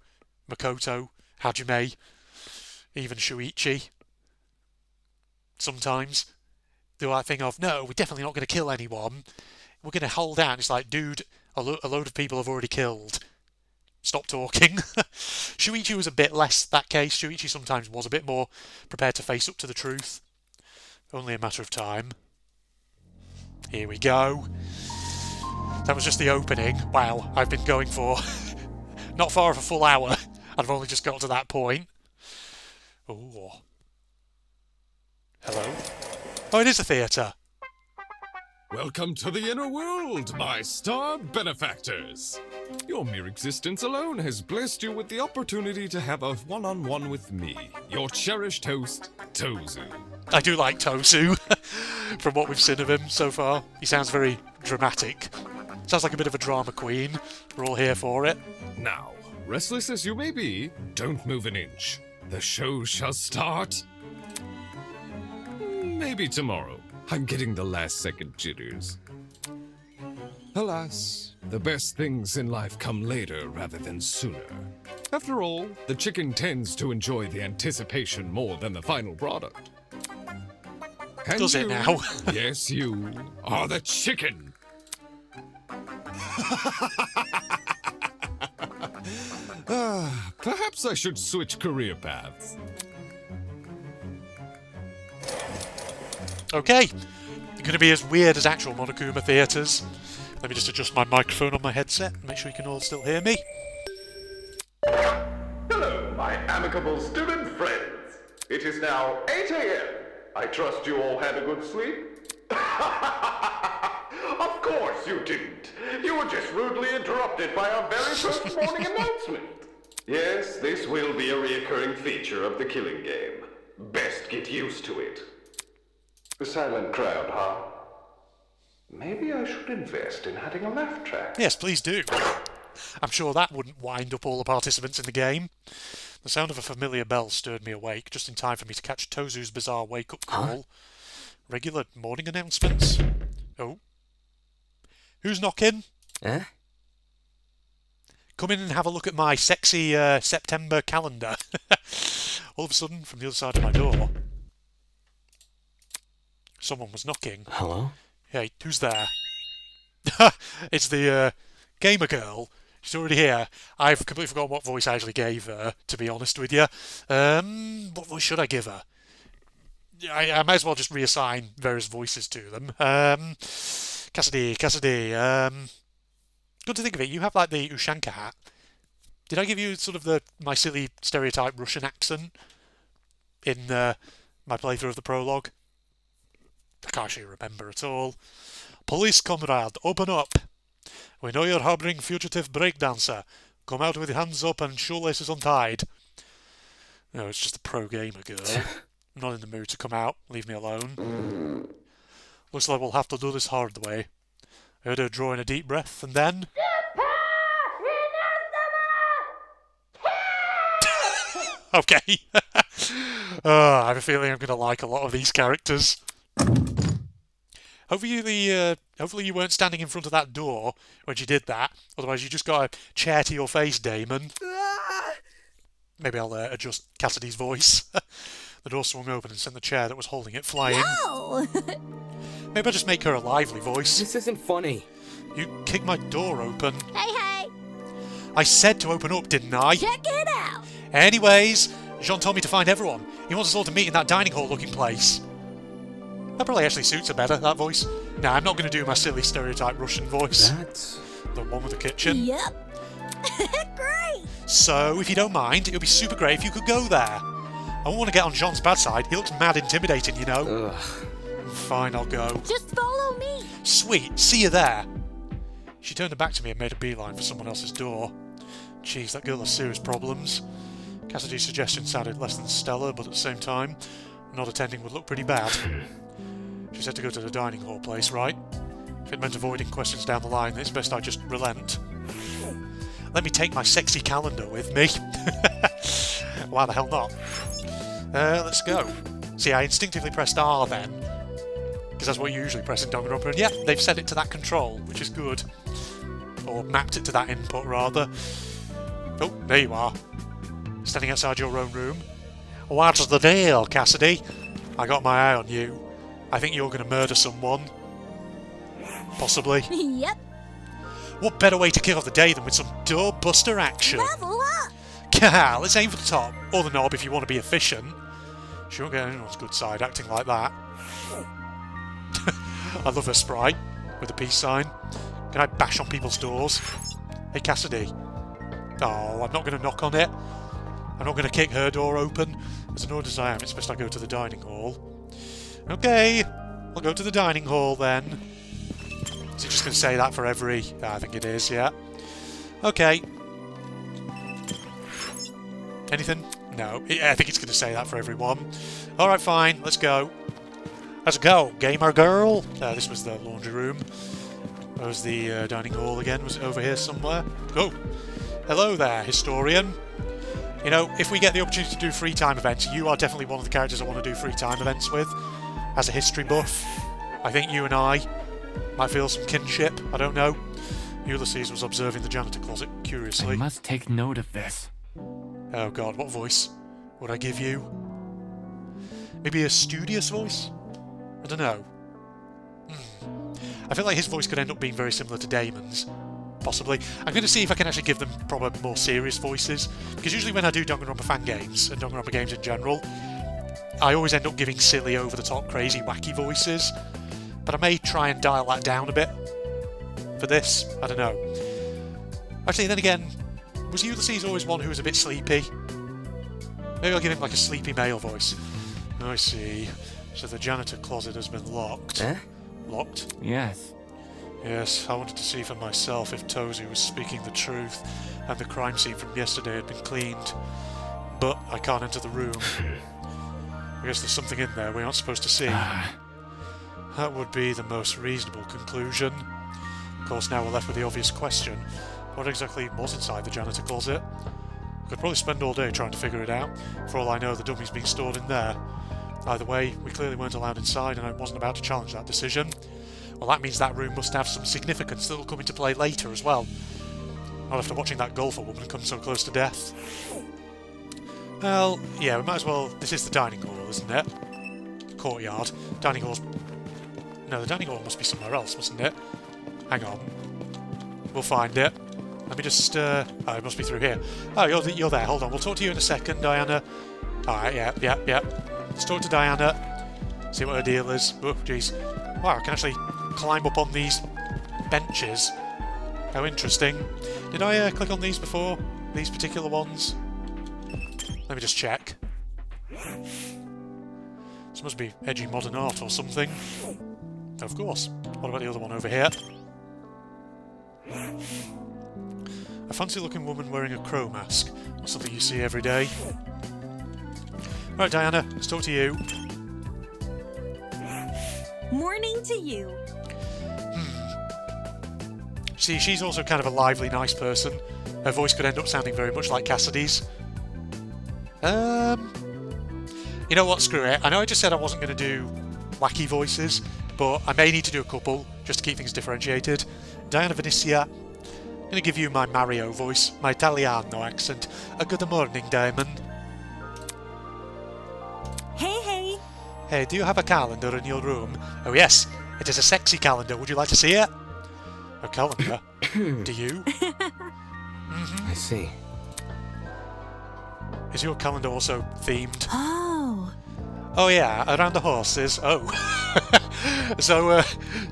Makoto, Hajime, even Shuichi. Sometimes do that thing of, no, we're definitely not going to kill anyone. We're going to hold out. It's like, dude, a load of people have already killed. Stop talking. Shuichi was a bit less that case. Shuichi sometimes was a bit more prepared to face up to the truth. Only a matter of time. Here we go. That was just the opening. Wow, I've been going for not far of a full hour. I've only just got to that point. Ooh. Hello? Oh, it is a theatre. Welcome to the inner world, my star benefactors. Your mere existence alone has blessed you with the opportunity to have a one-on-one with me, your cherished host, Tozu. I do like Tosu, from what we've seen of him so far. He sounds very dramatic. Sounds like a bit of a drama queen. We're all here for it. Now, restless as you may be, don't move an inch. The show shall start. Maybe tomorrow. I'm getting the last-second jitters. Alas, the best things in life come later rather than sooner. After all, the chicken tends to enjoy the anticipation more than the final product. And Does it you, now? yes, you are the chicken. Perhaps I should switch career paths. Okay, going to be as weird as actual Monokuma theatres. Let me just adjust my microphone on my headset, make sure you can all still hear me. Hello, my amicable student friends. It is now 8 a.m. I trust you all had a good sleep? Of course you didn't. You were just rudely interrupted by our very first morning announcement. Yes, this will be a reoccurring feature of the killing game. Best get used to it. The silent crowd, huh? Maybe I should invest in adding a laugh track. Yes, please do. I'm sure that wouldn't wind up all the participants in the game. The sound of a familiar bell stirred me awake, just in time for me to catch Tozu's bizarre wake-up call. Regular morning announcements. Oh. Who's knocking? Eh? Come in and have a look at my sexy September calendar. All of a sudden, from the other side of my door, someone was knocking. Hello? Hey, who's there? It's the gamer girl. She's already here. I've completely forgotten what voice I actually gave her, to be honest with you. What voice should I give her? I might as well just reassign various voices to them. Cassidy. Good to think of it, you have like the Ushanka hat. Did I give you sort of my silly stereotype Russian accent in my playthrough of the prologue? I can't actually remember at all. Police comrade, open up. We know you're harbouring fugitive breakdancer. Come out with hands up and shoelaces untied. No, it's just a pro gamer girl. I'm not in the mood to come out. Leave me alone. Looks like we'll have to do this hard way. I heard her drawing a deep breath, and then... Okay. I have a feeling I'm going to like a lot of these characters. Hopefully you weren't standing in front of that door when she did that. Otherwise you just got a chair to your face, Damon. Maybe I'll adjust Cassidy's voice. The door swung open and sent the chair that was holding it flying. No! Maybe I'll just make her a lively voice. This isn't funny. You kicked my door open. Hey! I said to open up, didn't I? Check it out! Anyways, Jean told me to find everyone. He wants us all to meet in that dining hall looking place. That probably actually suits her better, that voice. Nah, I'm not going to do my silly stereotype Russian voice. That's... The one with the kitchen. Yep. Great! So, if you don't mind, it would be super great if you could go there. I want to get on Jean's bad side. He looks mad intimidating, you know. Ugh. Fine, I'll go. Just follow me. Sweet, see you there. She turned her back to me and made a beeline for someone else's door. Jeez, that girl has serious problems. Cassidy's suggestion sounded less than stellar, but at the same time, not attending would look pretty bad. She said to go to the dining hall place, right? If it meant avoiding questions down the line, it's best I just relent. Let me take my sexy calendar with me. Why the hell not? Let's go. See, I instinctively pressed R then, because that's what you usually press in Danganronpa, and yeah, they've set it to that control, which is good. Or mapped it to that input, rather. Oh, there you are. Standing outside your own room. What's the deal, Cassidy? I got my eye on you. I think you're going to murder someone. Possibly. Yep. What better way to kick off the day than with some doorbuster action? Level up. Gah, let's aim for the top, or the knob if you want to be efficient. She won't get anyone's good side acting like that. I love her sprite, with a peace sign. Can I bash on people's doors? Hey Cassidy. Oh, I'm not going to knock on it. I'm not going to kick her door open. As annoyed as I am, it's best I go to the dining hall. Okay, I'll go to the dining hall then. Is it just going to say that for every... I think it is, yeah. Okay. Anything? No. I think it's going to say that for everyone. Alright, fine. Let's go. Let's go, gamer girl. This was the laundry room. Where was the dining hall again? Was it over here somewhere? Oh! Hello there, historian. You know, if we get the opportunity to do free time events, you are definitely one of the characters I want to do free time events with. As a history buff, I think you and I might feel some kinship. I don't know. Ulysses was observing the janitor closet curiously. I must take note of this. Oh god, what voice would I give you? Maybe a studious voice? I don't know. I feel like his voice could end up being very similar to Damon's. Possibly. I'm going to see if I can actually give them proper, more serious voices. Because usually when I do Danganronpa fan games, and Danganronpa games in general, I always end up giving silly, over-the-top, crazy, wacky voices. But I may try and dial that down a bit for this. I don't know. Actually, then again, was Ulysses always one who was a bit sleepy? Maybe I'll give him like a sleepy male voice. I see. So the janitor closet has been locked. Eh? Locked? Yes. Yes, I wanted to see for myself if Tozu was speaking the truth and the crime scene from yesterday had been cleaned. But I can't enter the room. I guess there's something in there we aren't supposed to see. That would be the most reasonable conclusion. Of course, now we're left with the obvious question. What exactly was inside the janitor closet? I could probably spend all day trying to figure it out. For all I know, the dummy's being stored in there. Either way, we clearly weren't allowed inside and I wasn't about to challenge that decision. Well, that means that room must have some significance that will come into play later as well. Not after watching that golfer woman come so close to death. Well, yeah, we might as well... This is the dining hall, isn't it? Courtyard. Dining hall's... No, the dining hall must be somewhere else, mustn't it? Hang on. We'll find it. Let me just... Oh, it must be through here. Oh, you're there. Hold on. We'll talk to you in a second, Diana. Alright, yeah. Let's talk to Diana. See what her deal is. Oh, jeez. Wow, I can actually climb up on these benches. How interesting. Did I click on these before? These particular ones? Let me just check. This must be edgy modern art or something. Of course. What about the other one over here? A fancy-looking woman wearing a crow mask. Not something you see every day. Right, Diana, let's talk to you. Morning to you. See, she's also kind of a lively, nice person. Her voice could end up sounding very much like Cassidy's. You know what, screw it. I know I just said I wasn't going to do wacky voices, but I may need to do a couple, just to keep things differentiated. Diana Venezia, I'm going to give you my Mario voice, my Italiano accent. A good morning, Diamond. Hey. Hey, do you have a calendar in your room? Oh yes, it is a sexy calendar. Would you like to see it? A calendar? Do you? I see. Is your calendar also themed? Oh. Oh yeah, around the horses. Oh. So,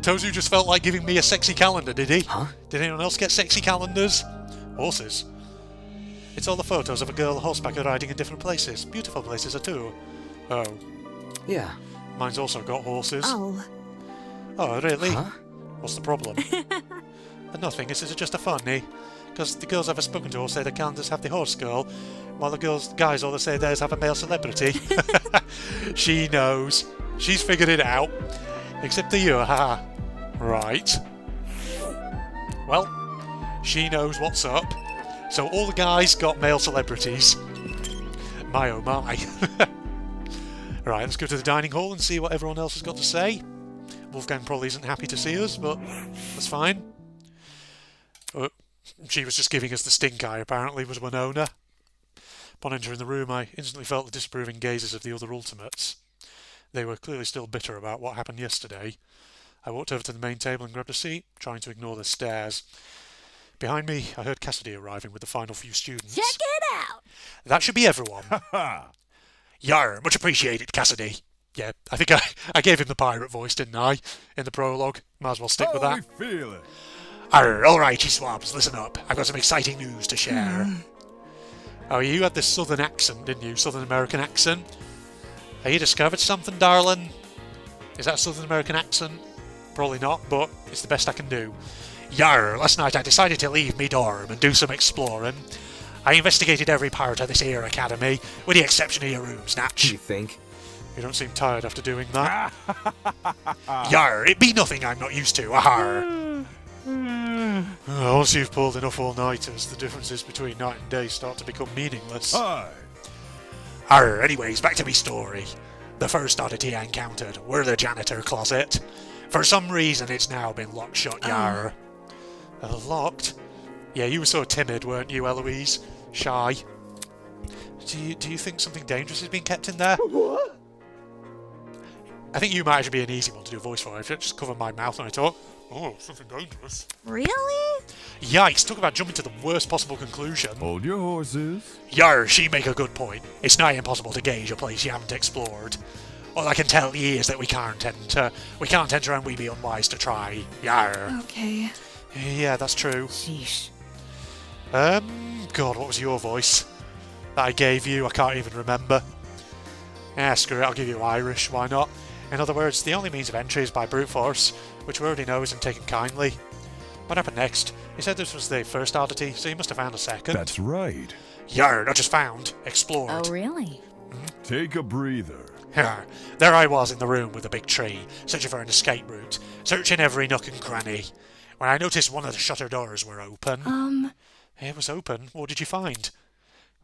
Tozu just felt like giving me a sexy calendar, did he? Huh? Did anyone else get sexy calendars? Horses. It's all the photos of a girl horseback riding in different places. Beautiful places too. Oh, Yeah. mine's also got horses. Oh. Oh, really? Huh? What's the problem? Nothing, this is just a funny. Because the girls I've spoken to all say they can't just have the horse girl, while the guys all say theirs have a male celebrity. She knows. She's figured it out. Except to you, haha. Right. Well, she knows what's up. So all the guys got male celebrities. My oh my. Right, let's go to the dining hall and see what everyone else has got to say. Wolfgang probably isn't happy to see us, but that's fine. She was just giving us the stink eye, apparently, was Winona. Upon entering the room, I instantly felt the disapproving gazes of the other Ultimates. They were clearly still bitter about what happened yesterday. I walked over to the main table and grabbed a seat, trying to ignore their stares. Behind me, I heard Cassidy arriving with the final few students. Check it out! That should be everyone. Yar, much appreciated, Cassidy. Yeah, I think I gave him the pirate voice, didn't I? In the prologue. Might as well stick with that. feeling? Alright, you swabs, listen up. I've got some exciting news to share. Oh, you had this southern accent, didn't you? Southern American accent. Have you discovered something, darling? Is that a Southern American accent? Probably not, but it's the best I can do. Yar, last night I decided to leave me dorm and do some exploring. I investigated every part of this here academy, with the exception of your room, Snatch. You think? You don't seem tired after doing that. Yar, it be nothing I'm not used to, ahar. Once you've pulled enough all-nighters, the differences between night and day start to become meaningless. Aye. Anyways, back to me story. The first oddity I encountered were the janitor closet. For some reason, it's now been locked shut, Yar. Locked? Yeah, you were so timid, weren't you, Eloise? Shy. Do you think something dangerous is being kept in there? What? I think you might actually be an easy one to do a voice for. If you just cover my mouth when I talk. Oh, something dangerous. Really? Yikes, talk about jumping to the worst possible conclusion. Hold your horses. Yar, she make a good point. It's nigh impossible to gauge a place you haven't explored. All I can tell ye is that we can't enter and we be unwise to try. Yar. Okay. Yeah, that's true. Sheesh. God, what was your voice that I gave you? I can't even remember. Screw it, I'll give you Irish, why not? In other words, the only means of entry is by brute force, which we already know isn't taken kindly. What happened next? He said this was the first oddity, so you must have found a second. That's right. Yar, not just found, explored. Oh, really? Take a breather. There I was in the room with the big tree, searching for an escape route, searching every nook and cranny, when I noticed one of the shutter doors were open. It was open. What did you find?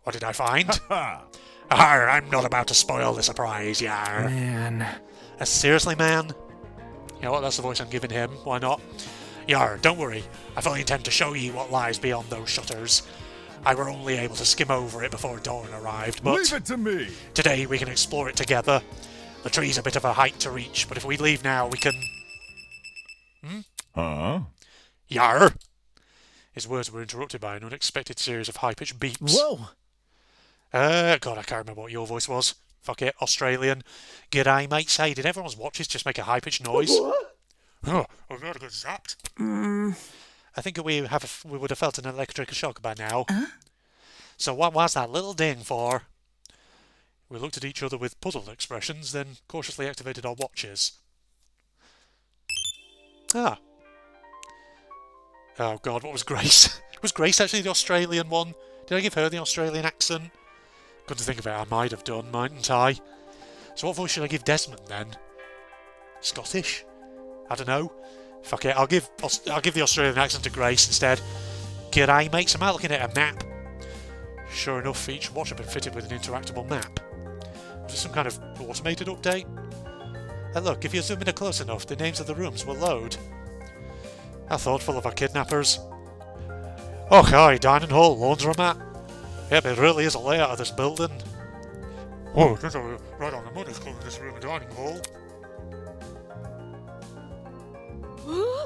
What did I find? I'm not about to spoil the surprise, Yar. Man. Seriously, man? You know what, that's the voice I'm giving him, why not? Yar, don't worry, I fully intend to show ye what lies beyond those shutters. I were only able to skim over it before dawn arrived, but Leave it to me. today we can explore it together. The tree's a bit of a height to reach, but if we leave now, we can... Huh? Yar! His words were interrupted by an unexpected series of high-pitched beeps. Whoa! God, I can't remember what your voice was. Fuck it, Australian. G'day, mate. Say, did everyone's watches just make a high-pitched noise? What? Oh, I've got to get zapped. I think we would have felt an electric shock by now. So what was that little ding for? We looked at each other with puzzled expressions, then cautiously activated our watches. Oh God, what was Grace? Was Grace actually the Australian one? Did I give her the Australian accent? Come to think of it, I might have done, mightn't I? So what voice should I give Desmond then? Scottish? I don't know. Fuck it, I'll give the Australian accent to Grace instead. G'day, mates. I'm out looking at a map. Sure enough, each watch had been fitted with an interactable map. Was this some kind of automated update? And look, if you zoom in close enough, the names of the rooms will load. How thoughtful of our kidnappers. Oh, hi, dining hall, laundromat. Yep, it really is a layout of this building. Oh, this is right on the money calling this room a dining hall.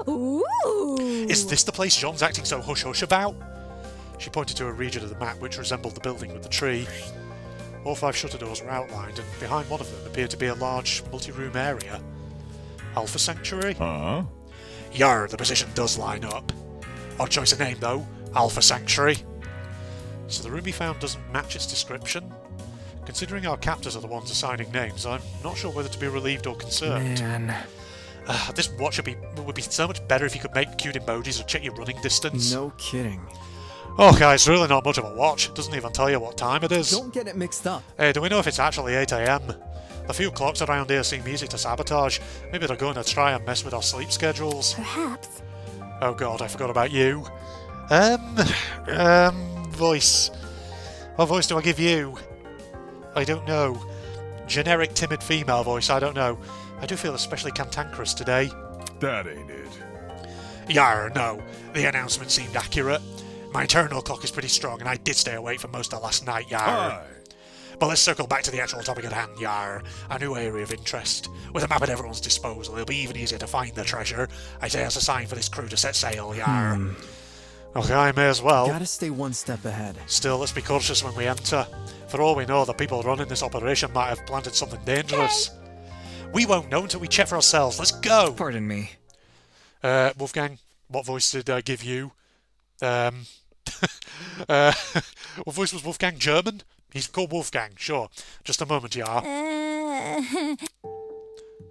Ooh. Is this the place John's acting so hush-hush about? She pointed to a region of the map which resembled the building with the tree. All 5 shutter doors were outlined, and behind one of them appeared to be a large, multi-room area. Alpha Sanctuary? Huh? Yar, the position does line up. Odd choice of name, though. Alpha Sanctuary. So the room he found doesn't match its description? Considering our captors are the ones assigning names, I'm not sure whether to be relieved or concerned. Man. This watch would be so much better if you could make cute emojis or check your running distance. No kidding. Oh, guys, it's really not much of a watch. It doesn't even tell you what time it is. Don't get it mixed up. Hey, do we know if it's actually 8 AM? The few clocks around here seem easy to sabotage. Maybe they're going to try and mess with our sleep schedules. Perhaps. Oh god, I forgot about you. Voice. What voice do I give you? I don't know. Generic timid female voice, I don't know. I do feel especially cantankerous today. That ain't it. Yar, no. The announcement seemed accurate. My internal clock is pretty strong, and I did stay awake for most of last night, Yar. Aye. But let's circle back to the actual topic at hand, Yar. A new area of interest. With a map at everyone's disposal, it'll be even easier to find the treasure. I say as a sign for this crew to set sail, Yar. Okay, I may as well. Gotta stay one step ahead. Still, let's be cautious when we enter. For all we know, the people running this operation might have planted something dangerous. We won't know until we check for ourselves. Let's go! Pardon me. Wolfgang, what voice did I give you? What voice was Wolfgang? German? He's called Wolfgang, sure. Just a moment, yeah.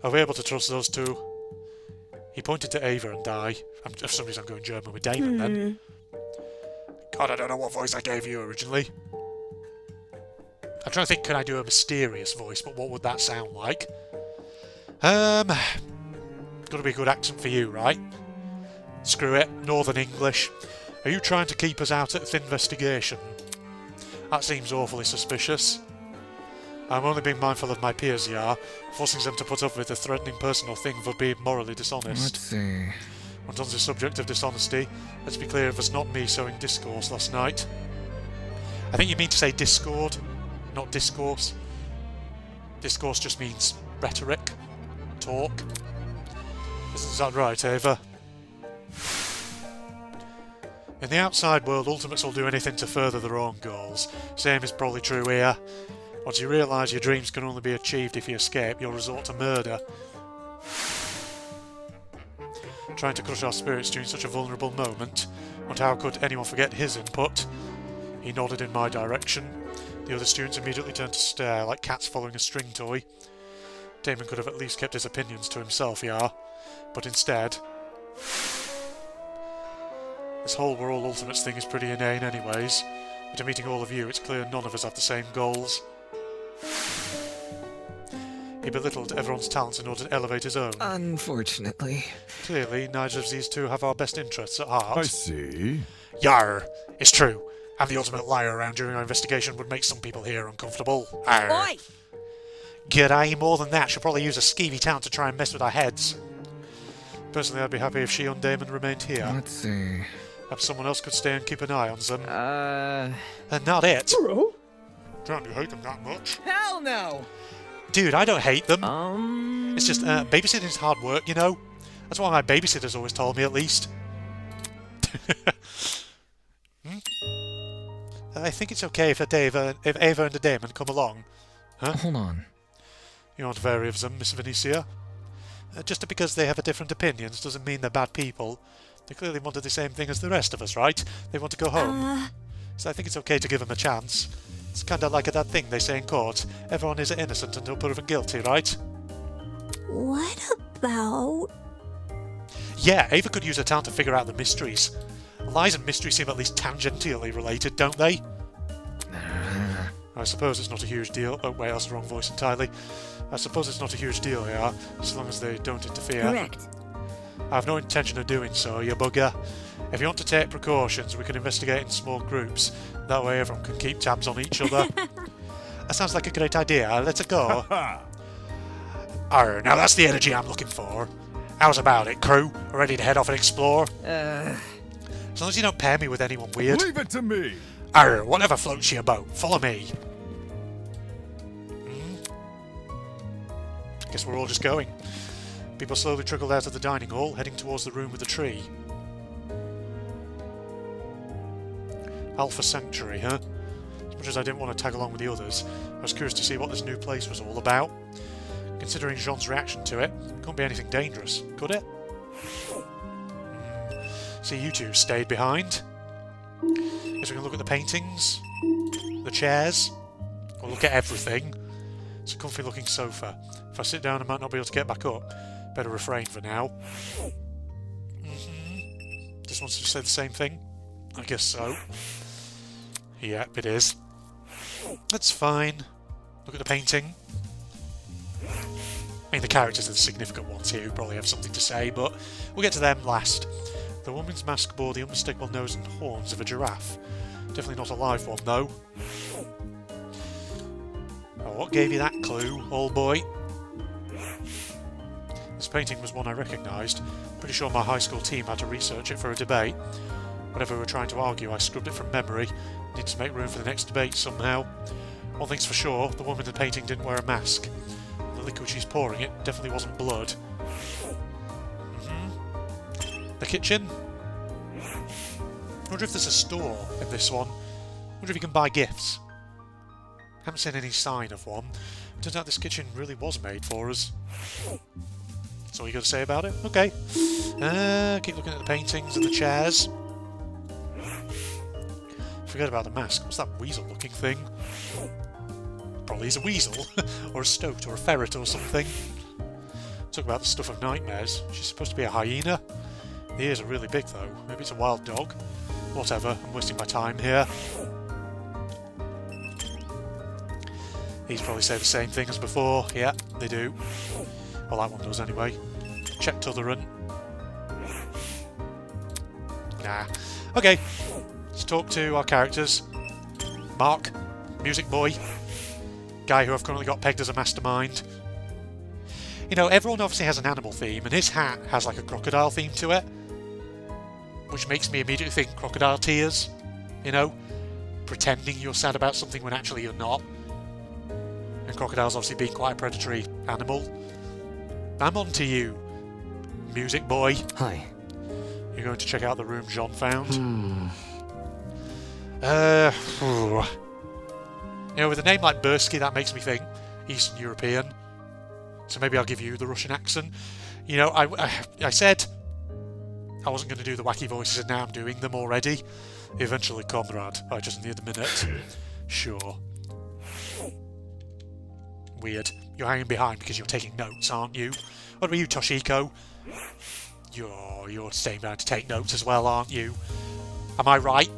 Are we able to trust those two? He pointed to Ava and I. For some reason I'm going German with Damon then. God, I don't know what voice I gave you originally. I'm trying to think, can I do a mysterious voice, but what would that sound like? Gotta be a good accent for you, right? Screw it, Northern English. Are you trying to keep us out at the investigation? That seems awfully suspicious. I'm only being mindful of my peers, yeah. Forcing them to put up with a threatening personal thing would be morally dishonest. Let's see. When on the subject of dishonesty, let's be clear it was not me sowing discourse last night. I think you mean to say discord, not discourse. Discourse just means rhetoric, talk. Isn't that right, Ava? In the outside world, Ultimates will do anything to further their own goals. Same is probably true here. Once you realise your dreams can only be achieved if you escape, you'll resort to murder. Trying to crush our spirits during such a vulnerable moment. And how could anyone forget his input? He nodded in my direction. The other students immediately turned to stare, like cats following a string toy. Damon could have at least kept his opinions to himself, yeah. But instead... This whole We're All Ultimates thing is pretty inane anyways. After meeting all of you, it's clear none of us have the same goals. He belittled everyone's talents in order to elevate his own. Unfortunately. Clearly, neither of these two have our best interests at heart. I see. Yar! It's true. And the ultimate liar around during our investigation would make some people here uncomfortable. Arr. Oi! G'day, more than that, she'll probably use a skeevy talent to try and mess with our heads. Personally, I'd be happy if she and Damon remained here. Let's see. Perhaps someone else could stay and keep an eye on them. And not it. Don't you hate them that much? hell no! Dude, I don't hate them. It's just, babysitting is hard work, you know? That's what my babysitter's always told me, at least. I think it's okay if Ava and Damon come along. Huh? Hold on. You aren't wary of them, Miss Venetia. Just because they have different opinions doesn't mean they're bad people. They clearly wanted the same thing as the rest of us, right? They want to go home. So I think it's okay to give them a chance. It's kind of like that thing they say in court. Everyone is innocent until proven guilty, right? What about... Yeah, Ava could use her talent to figure out the mysteries. Lies and mysteries seem at least tangentially related, don't they? I suppose it's not a huge deal. Oh wait, that's the wrong voice entirely. I suppose it's not a huge deal here, as long as they don't interfere. Correct. I have no intention of doing so, you bugger. If you want to take precautions, we can investigate in small groups. That way everyone can keep tabs on each other. That sounds like a great idea. Let's go. Arr, now that's the energy I'm looking for. How's about it, crew? Ready to head off and explore? As long as you don't pair me with anyone weird. Leave it to me. Arr, whatever floats your boat. Follow me. Guess we're all just going. People slowly trickled out of the dining hall, heading towards the room with the tree. Alpha Sanctuary, huh? As much as I didn't want to tag along with the others, I was curious to see what this new place was all about. Considering Jean's reaction to it, couldn't be anything dangerous, could it? See, you two stayed behind. Guess we can look at the paintings. The chairs. We'll look at everything. It's a comfy looking sofa. If I sit down, I might not be able to get back up. Better refrain for now. This wants to say the same thing? I guess so. Yep, it is. That's fine. Look at the painting. I mean, the characters are the significant ones here who probably have something to say, but we'll get to them last. The woman's mask bore the unmistakable nose and horns of a giraffe. Definitely not a live one, though. Oh, what gave you that clue, old boy? This painting was one I recognised. Pretty sure my high school team had to research it for a debate. Whenever we were trying to argue, I scrubbed it from memory. Need to make room for the next debate somehow. One thing's for sure, the woman in the painting didn't wear a mask. The liquid she's pouring, it definitely wasn't blood. The kitchen? I wonder if there's a store in this one. I wonder if you can buy gifts. Haven't seen any sign of one. Turns out this kitchen really was made for us. That's all you got to say about it? Okay. Keep looking at the paintings and the chairs. Forget about the mask. What's that weasel-looking thing? Probably is a weasel, or a stoat, or a ferret, or something. Talk about the stuff of nightmares. She's supposed to be a hyena. The ears are really big, though. Maybe it's a wild dog. Whatever. I'm wasting my time here. These probably say the same thing as before. Yeah, they do. Well, that one does anyway. Check Tutherant. Nah. Okay. Let's talk to our characters. Mark, music boy. Guy who I've currently got pegged as a mastermind. You know, everyone obviously has an animal theme, and his hat has like a crocodile theme to it. Which makes me immediately think crocodile tears. You know? Pretending you're sad about something when actually you're not. And crocodiles obviously being quite a predatory animal. I'm on to you, music boy. Hi. You're going to check out the room John found? You know, with a name like Bursky, that makes me think Eastern European. So maybe I'll give you the Russian accent. You know, I said I wasn't going to do the wacky voices, and now I'm doing them already. Eventually, comrade. I just need a minute. Sure. Weird. You're hanging behind because you're taking notes, aren't you? What about you, Toshiko? You're staying down to take notes as well, aren't you? Am I right?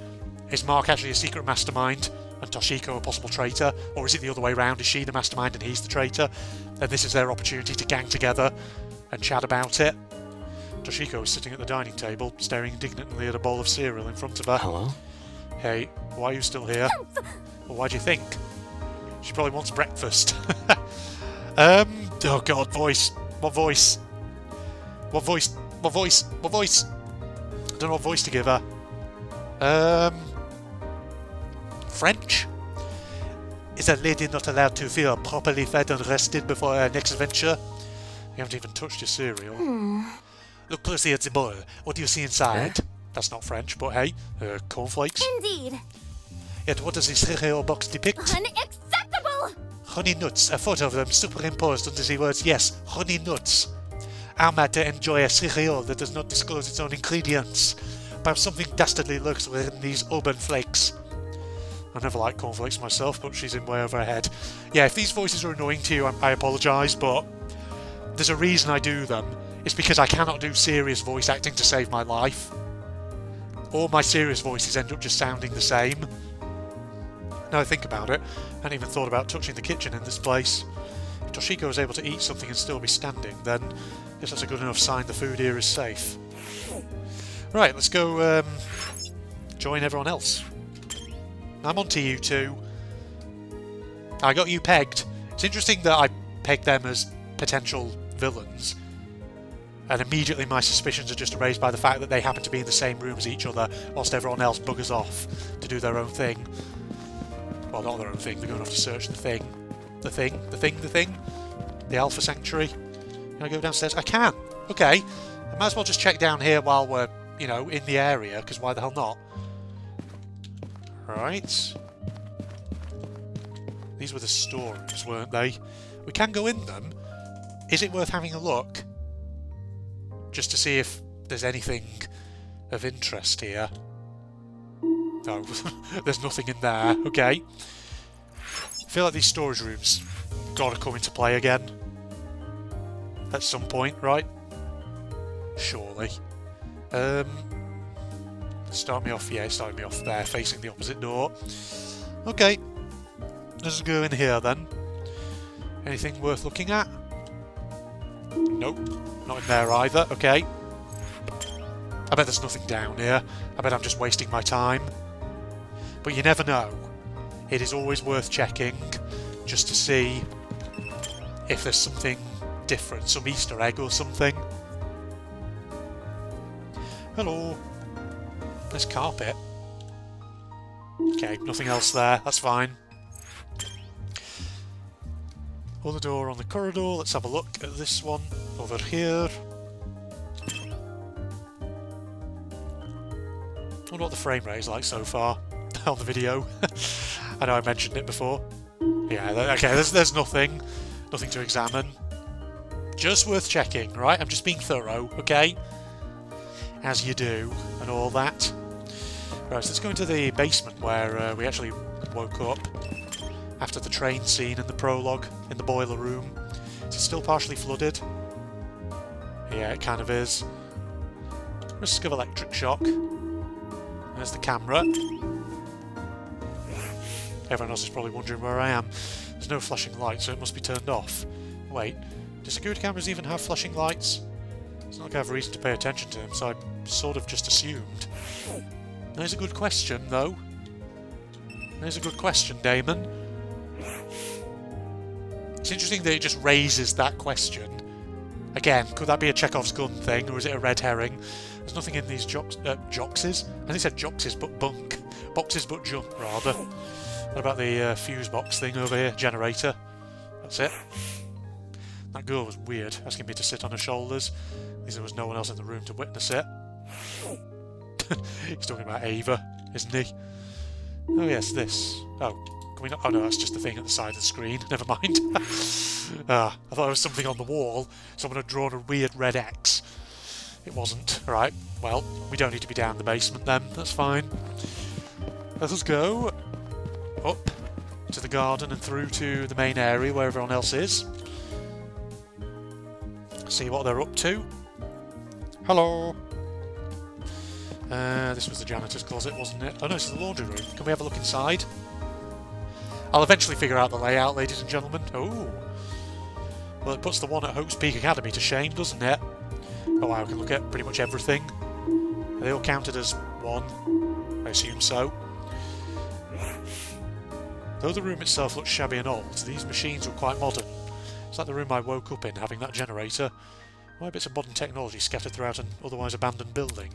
Is Mark actually a secret mastermind and Toshiko a possible traitor? Or is it the other way around? Is she the mastermind and he's the traitor? And this is their opportunity to gang together and chat about it? Toshiko is sitting at the dining table, staring indignantly at a bowl of cereal in front of her. Hello? Hey, why are you still here? Well, why do you think? She probably wants breakfast. Oh god, voice. What voice? What voice? What voice? What voice? I don't know what voice to give her. French? Is a lady not allowed to feel properly fed and rested before her next venture? You haven't even touched your cereal. Look closely at the bowl. What do you see inside? That's not French, but hey, cornflakes. Indeed. Yet what does the cereal box depict? Unacceptable! Honey nuts, a photo of them superimposed under the words, yes, honey nuts. How am I to enjoy a cereal that does not disclose its own ingredients? Perhaps something dastardly lurks within these urban flakes. I never liked cornflakes myself, but she's in way over her head. Yeah, if these voices are annoying to you, I apologise, but there's a reason I do them. It's because I cannot do serious voice acting to save my life. All my serious voices end up just sounding the same. Now I think about it, I hadn't even thought about touching the kitchen in this place. If Toshiko is able to eat something and still be standing, then I guess that's a good enough sign the food here is safe. Right, let's go join everyone else. I'm on to you two. I got you pegged. It's interesting that I pegged them as potential villains. And immediately my suspicions are just raised by the fact that they happen to be in the same room as each other, whilst everyone else buggers off to do their own thing. Well, not their own thing, they're going off to search the thing. The Alpha Sanctuary. Can I go downstairs? I can! Okay. I might as well just check down here while we're, you know, in the area, because why the hell not? Right. These were the storerooms, weren't they? We can go in them. Is it worth having a look? Just to see if there's anything of interest here. No, there's nothing in there. Okay. I feel like these storage rooms gotta come into play again. At some point, right? Surely. Start me off, yeah, it started me off there, facing the opposite door. Okay. Let's go in here then. Anything worth looking at? Nope. Not in there either. Okay. I bet there's nothing down here. I bet I'm just wasting my time. But you never know. It is always worth checking just to see if there's something different, some Easter egg or something. Hello. There's carpet. Okay, nothing else there. That's fine. Other door on the corridor. Let's have a look at this one over here. I wonder what the frame rate is like so far on the video. I know I mentioned it before. Yeah, okay, there's nothing to examine. Just worth checking, right? I'm just being thorough, okay? As you do, and all that. Right, so let's go into the basement where we actually woke up after the train scene in the prologue, in the boiler room. Is it still partially flooded? Yeah, it kind of is. Risk of electric shock. There's the camera. Everyone else is probably wondering where I am. There's no flashing light, so it must be turned off. Wait, do security cameras even have flashing lights? It's not like I have reason to pay attention to them, so I sort of just assumed. There's a good question, though. There's a good question, Damon. It's interesting that it just raises that question. Again, could that be a Chekhov's gun thing, or is it a red herring? There's nothing in these joxes. I think it said joxes, but bunk. Boxes, but junk, rather. What about the fuse box thing over here? Generator. That's it. That girl was weird, asking me to sit on her shoulders. At least there was no one else in the room to witness it. He's talking about Ava, isn't he? Oh yes, this. Oh, can we not? Oh no, that's just the thing at the side of the screen. Never mind. I thought it was something on the wall. Someone had drawn a weird red X. It wasn't. Alright, well, we don't need to be down in the basement then. That's fine. Let us go up to the garden and through to the main area where everyone else is. See what they're up to. Hello. This was the janitor's closet, wasn't it? Oh no, this is the laundry room. Can we have a look inside? I'll eventually figure out the layout, ladies and gentlemen. Oh. Well, it puts the one at Hope's Peak Academy to shame, doesn't it? Oh wow, I can look at pretty much everything. Are they all counted as one? I assume so. Though the room itself looks shabby and old, these machines were quite modern. It's like the room I woke up in, having that generator. Why bits of modern technology scattered throughout an otherwise abandoned building?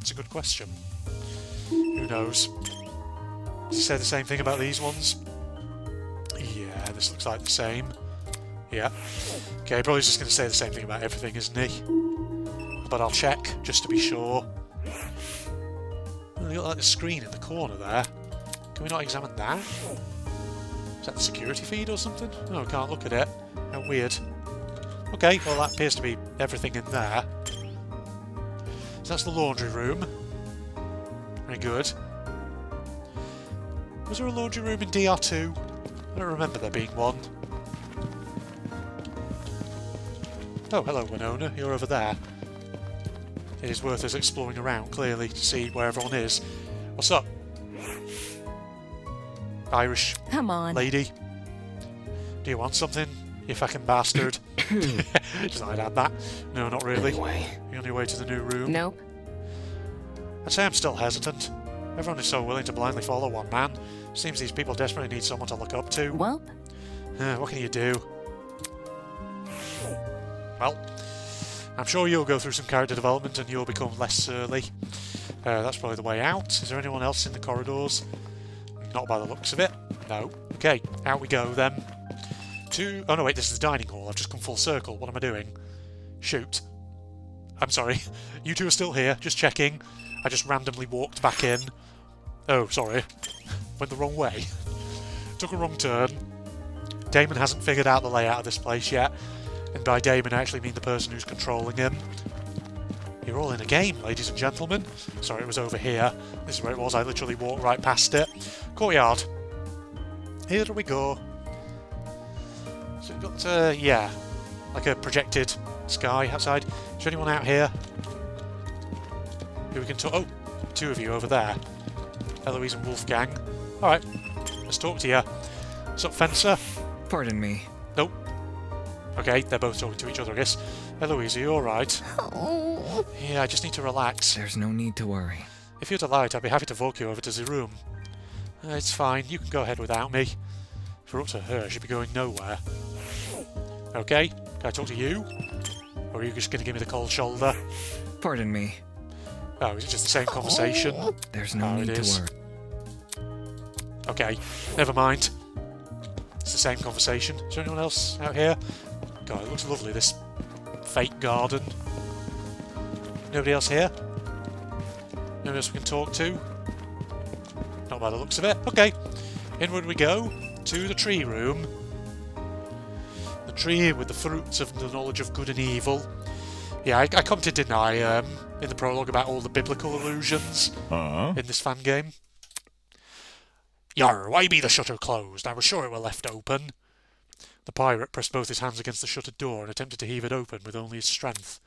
It's a good question. Who knows? Does it say the same thing about these ones? Yeah, this looks like the same. Yeah. Okay, probably just going to say the same thing about everything, isn't he? But I'll check, just to be sure. Oh, they got like the screen in the corner there. Can we not examine that? Is that the security feed or something? Oh, I can't look at it. How weird. Okay, well that appears to be everything in there. So that's the laundry room. Very good. Was there a laundry room in DR2? I don't remember there being one. Oh, hello Winona, you're over there. It is worth us exploring around, clearly, to see where everyone is. What's up? Irish Come on. lady. Do you want something, you fucking bastard? Just thought I'd add that. No, not really. Anyway. You're on your way to the new room. Nope. I'd say I'm still hesitant. Everyone is so willing to blindly follow one man. Seems these people desperately need someone to look up to. Well, What can you do? Well, I'm sure you'll go through some character development and you'll become less surly. That's probably the way out. Is there anyone else in the corridors? Not by the looks of it. No. Okay, out we go then. Oh no, wait, this is the dining hall. I've just come full circle. What am I doing? Shoot. I'm sorry. You two are still here. Just checking. I just randomly walked back in. Oh, sorry. Went the wrong way. Took a wrong turn. Damon hasn't figured out the layout of this place yet. And by Damon, I actually mean the person who's controlling him. You're all in a game, ladies and gentlemen. Sorry, it was over here. This is where it was. I literally walked right past it. Courtyard. Here we go. So we've got, yeah, like a projected sky outside. Is there anyone out here who we can talk? Oh, two of you over there. Eloise and Wolfgang. Alright, let's talk to you. What's up, Fencer? Pardon me. Nope. Okay, they're both talking to each other, I guess. Eloise, are you alright? Oh. Yeah, I just need to relax. There's no need to worry. If you're delighted, I'd be happy to walk you over to the room. It's fine, you can go ahead without me. If we're up to her, she'd be going nowhere. Okay, can I talk to you? Or are you just going to give me the cold shoulder? Pardon me. Oh, is it just the same conversation? There's no Oh, need it to is. worry. Okay, never mind. It's the same conversation. Is there anyone else out here? God, it looks lovely, this fake garden. Nobody else here? Nobody else we can talk to? Not by the looks of it. Okay, inward we go to the tree room. The tree with the fruits of the knowledge of good and evil. Yeah, I commented, didn't I, in the prologue about all the biblical allusions Huh? in this fan game. Yarr, why be the shutter closed? I was sure it were left open. The pirate pressed both his hands against the shuttered door and attempted to heave it open with only his strength.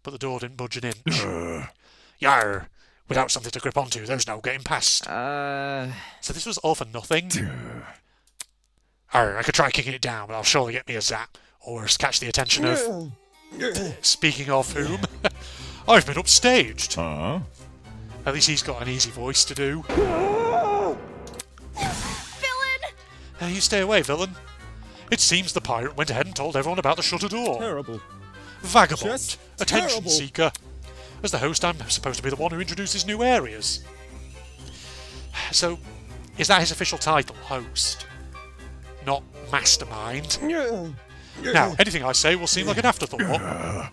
But the door didn't budge an inch. Yarr! Without something to grip onto, there's no getting past. So this was all for nothing? Arr, I could try kicking it down, but I'll surely get me a zap. Or worse, catch the attention of... Speaking of whom, I've been upstaged. Huh? At least he's got an easy voice to do. Villain! You stay away, villain. It seems the pirate went ahead and told everyone about the shutter door. Terrible. Vagabond. Just Attention terrible. seeker. As the host, I'm supposed to be the one who introduces new areas. So, is that his official title, host? Not mastermind? Now, anything I say will seem like an afterthought.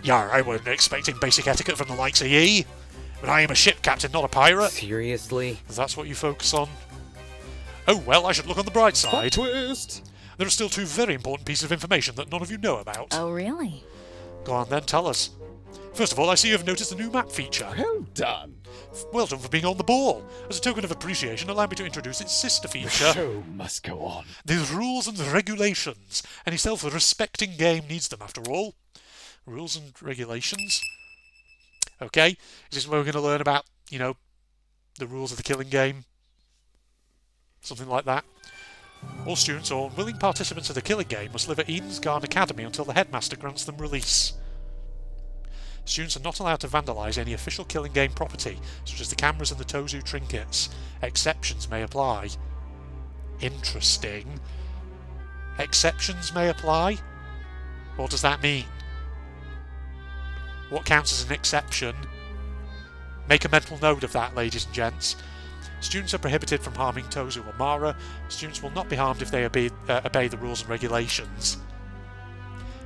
Yar, I wasn't expecting basic etiquette from the likes of ye. But I am a ship captain, not a pirate. Seriously? That's what you focus on. Oh well, I should look on the bright side. Twist. There are still two very important pieces of information that none of you know about. Oh, really? Go on then, tell us. First of all, I see you have noticed the new map feature. Well done. Well done for being on the ball. As a token of appreciation, allow me to introduce its sister The feature. show must go on. The rules and regulations. Any self-respecting game needs them, after all. Rules and regulations. Okay, is this where we're going to learn about, you know, the rules of the killing game? Something like that. All students or willing participants of the killing game must live at Eden's Garden Academy until the headmaster grants them release. Students are not allowed to vandalise any official killing game property, such as the cameras and the Tozu trinkets. Exceptions may apply. Interesting. Exceptions may apply? What does that mean? What counts as an exception? Make a mental note of that, ladies and gents. Students are prohibited from harming Tozu or Mara. Students will not be harmed if they obey the rules and regulations.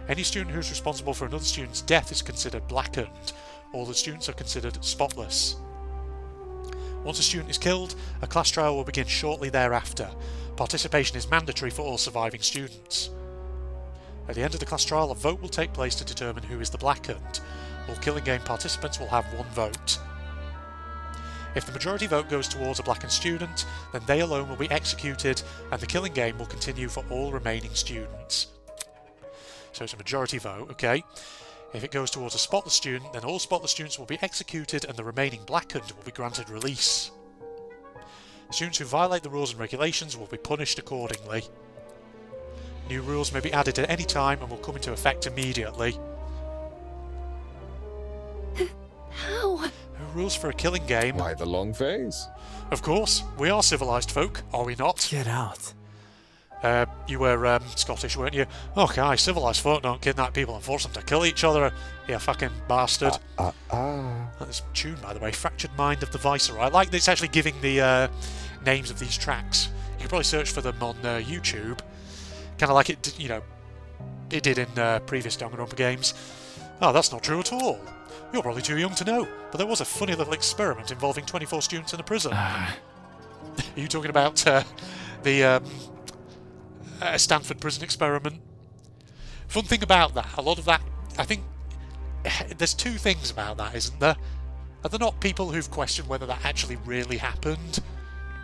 Any student who is responsible for another student's death is considered blackened. All the students are considered spotless. Once a student is killed, a class trial will begin shortly thereafter. Participation is mandatory for all surviving students. At the end of the class trial, a vote will take place to determine who is the blackened. All killing game participants will have one vote. If the majority vote goes towards a blackened student, then they alone will be executed, and the killing game will continue for all remaining students. So it's a majority vote, okay. If it goes towards a spotless student, then all spotless students will be executed and the remaining blackened will be granted release. Students who violate the rules and regulations will be punished accordingly. New rules may be added at any time and will come into effect immediately. How? Rules for a killing game. Why the long face? Of course, we are civilised folk, are we not? Get out. You were Scottish, weren't you? Okay, civilised folk don't kidnap people and force them to kill each other. You fucking bastard. This tune, by the way, Fractured Mind of the Viceroy. I like that it's actually giving the names of these tracks. You can probably search for them on YouTube. Kind of like it, you know, it did in previous Danganronpa games. Oh, that's not true at all. You're probably too young to know, but there was a funny little experiment involving 24 students in a prison. Are you talking about the Stanford prison experiment? Fun thing about that, a lot of that, I think there's two things about that, isn't there? Are there not people who've questioned whether that actually really happened?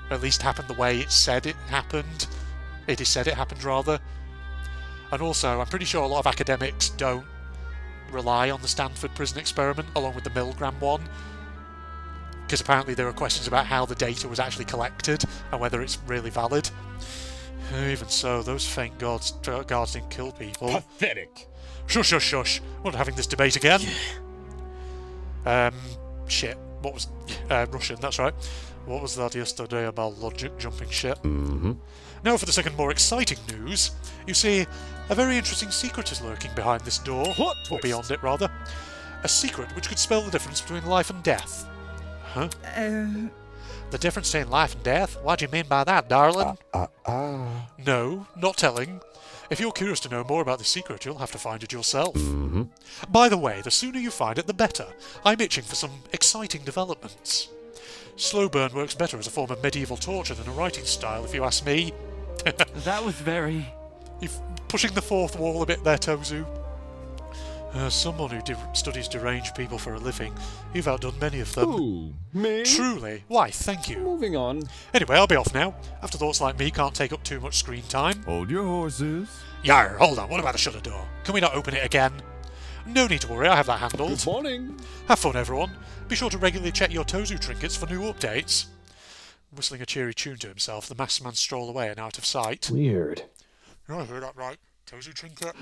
Or at least happened the way it said it happened? It is said it happened, rather. And also, I'm pretty sure a lot of academics don't rely on the Stanford prison experiment, along with the Milgram one. Because apparently there are questions about how the data was actually collected, and whether it's really valid. Even so, those faint guards didn't kill people. Pathetic. Shush, shush, shush. We're not having this debate again. Shit. What was... Russian, that's right. What was that yesterday about logic jumping shit? Now for the second, more exciting news. You see, a very interesting secret is lurking behind this door. Plot Or twist. beyond it, rather. A secret which could spell the difference between life and death. Huh? The difference between life and death? What do you mean by that, darling? No, not telling. If you're curious to know more about the secret, you'll have to find it yourself. By the way, the sooner you find it, the better. I'm itching for some exciting developments. Slow burn works better as a form of medieval torture than a writing style, if you ask me. That was very... You're pushing the fourth wall a bit there, Tozu. As someone who studies deranged people for a living, you've outdone many of them. Ooh, me? Truly. Why, thank you. Moving on. Anyway, I'll be off now. Afterthoughts like me can't take up too much screen time. Hold your horses. Yar, hold on, what about the shutter door? Can we not open it again? No need to worry, I have that handled. Good morning. Have fun, everyone. Be sure to regularly check your Tozu trinkets for new updates. Whistling a cheery tune to himself, the masked man strolled away and out of sight. Weird. I heard that right. Tozu trinket?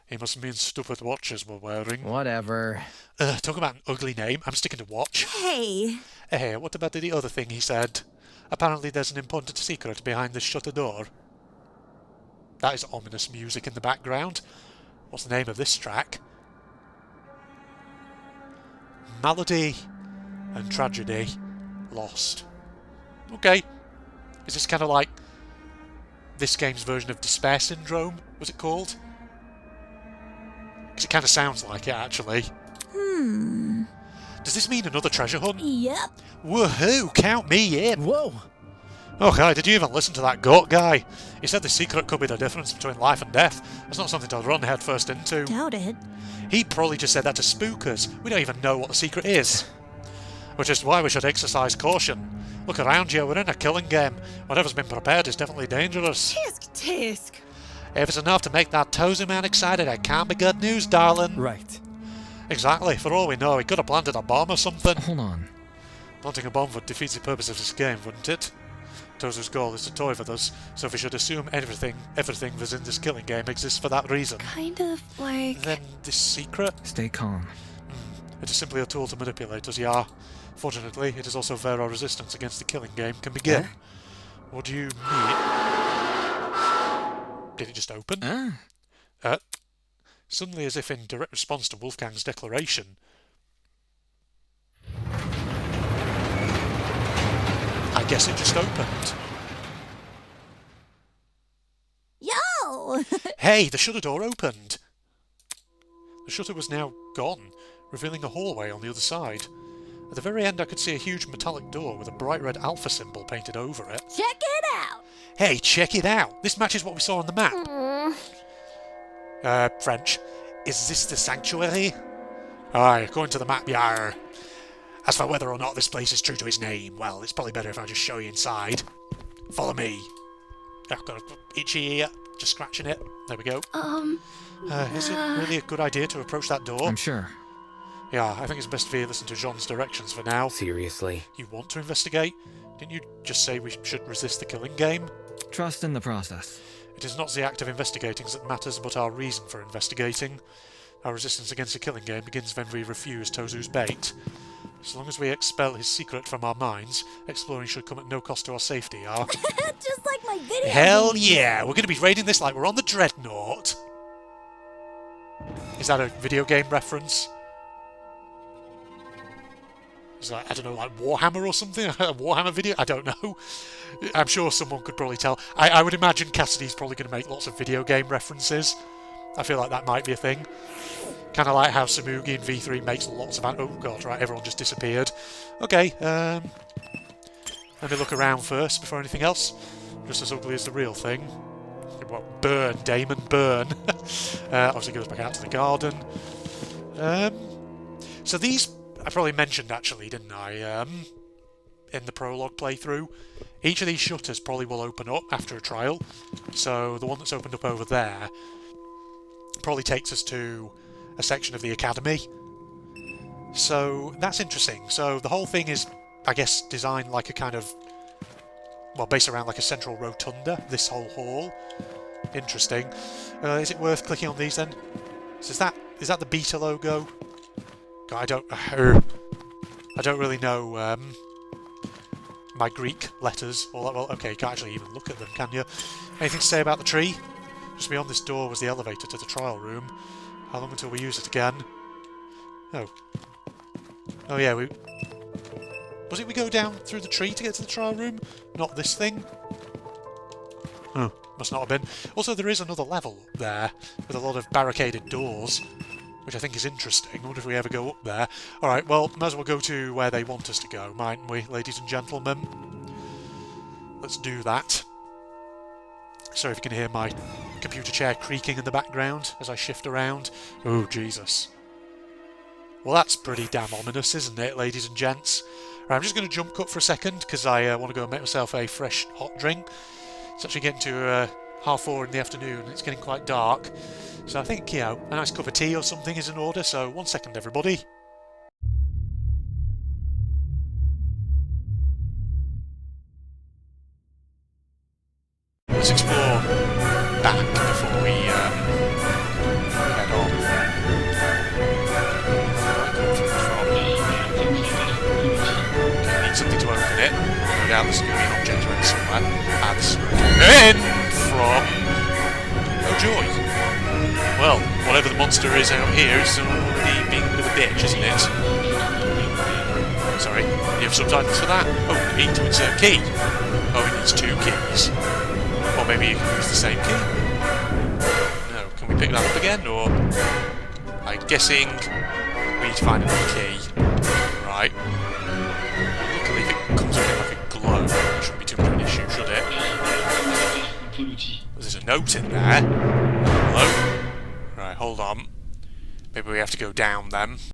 He must mean stupid watches we're wearing. Whatever. Talk about an ugly name. I'm sticking to watch. Hey. Hey, what about the other thing he said? Apparently there's an important secret behind this shutter door. That is ominous music in the background. What's the name of this track? Malady and Tragedy Lost. Okay. Is this kind of like this game's version of Despair Syndrome, was it called? Because it kind of sounds like it, actually. Does this mean another treasure hunt? Yep. Woohoo! Count me in! Whoa! Oh, guy, did you even listen to that goat guy? He said the secret could be the difference between life and death. That's not something to run headfirst into. Doubt it. He probably just said that to spook us. We don't even know what the secret is. Which is why we should exercise caution. Look around you, we're in a killing game. Whatever's been prepared is definitely dangerous. Tisk, tisk. If it's enough to make that Tozu man excited, it can't be good news, darling. Right. Exactly. For all we know, he could have planted a bomb or something. Hold on. Planting a bomb would defeat the purpose of this game, wouldn't it? Tozu's goal is to toy with us, so we should assume everything that's in this killing game exists for that reason. Kind of like... Then this secret? Stay calm. It is simply a tool to manipulate us, yeah. Fortunately, it is also where our resistance against the killing game can begin. What do you mean? Did it just open? Suddenly, as if in direct response to Wolfgang's declaration. I guess it just opened. Yo! Hey, the shutter door opened! The shutter was now gone, revealing a hallway on the other side. At the very end I could see a huge metallic door with a bright red alpha symbol painted over it. Check it out! Hey, check it out! This matches what we saw on the map. French. Is this the sanctuary? Aye, according to the map, yar. As for whether or not this place is true to its name, well, it's probably better if I just show you inside. Follow me. I've got an itchy ear. Just scratching it. There we go. Is it really a good idea to approach that door? I'm sure. Yeah, I think it's best for you to listen to Jean's directions for now. Seriously. You want to investigate? Didn't you just say we should resist the killing game? Trust in the process. It is not the act of investigating that matters, but our reason for investigating. Our resistance against the killing game begins when we refuse Tozu's bait. As long as we expel his secret from our minds, exploring should come at no cost to our safety, Just like my video. Hell yeah! We're going to be raiding this like we're on the Dreadnought! Is that a video game reference? Is that, I don't know, like Warhammer or something? A Warhammer video? I don't know. I'm sure someone could probably tell. I would imagine Cassidy's probably going to make lots of video game references. I feel like that might be a thing. Kind of like how Samugi in V3 makes lots of... Oh god, right, everyone just disappeared. Okay, let me look around first before anything else. Just as ugly as the real thing. What? Burn, Damon, burn. Obviously goes back out to the garden. So these, I probably mentioned actually, didn't I, in the prologue playthrough. Each of these shutters probably will open up after a trial. So the one that's opened up over there probably takes us to a section of the academy. So that's interesting. So the whole thing is, I guess, designed like a kind of, well, based around like a central rotunda, this whole hall. Interesting. Is it worth clicking on these then? So is that the beta logo? God, I don't really know my Greek letters all that well. Okay, you can't actually even look at them, can you? Anything to say about the tree? Just beyond this door was the elevator to the trial room. How long until we use it again? Oh. Oh yeah, was it we go down through the tree to get to the trial room? Not this thing? Oh, must not have been. Also, there is another level up there with a lot of barricaded doors, which I think is interesting. I wonder if we ever go up there. Alright, well, might as well go to where they want us to go, mightn't we, ladies and gentlemen? Let's do that. Sorry if you can hear my computer chair creaking in the background as I shift around. Oh, Jesus. Well, that's pretty damn ominous, isn't it, ladies and gents? Right, I'm just going to jump cut for a second, because I want to go and make myself a fresh hot drink. It's actually getting to 4:30 in the afternoon, and it's getting quite dark. So I think, you know, a nice cup of tea or something is in order, so 1 second, everybody. Let's explore back before we head on. Okay, need something to open it. No doubt there's going to be an object around somewhere. That's in from... Oh joy. Well, whatever the monster is out here is already being a bit of a bitch, isn't it? Sorry, do you have subtitles for that? Oh, E to insert key. Oh, it needs 2 keys. Or maybe you can use the same key. No, can we pick that up again, or... I'm guessing we need to find another key. Right. Luckily, if it comes up in like a glow, it shouldn't be too much of an issue, should it? There's a note in there. Hello? Right, hold on. Maybe we have to go down then.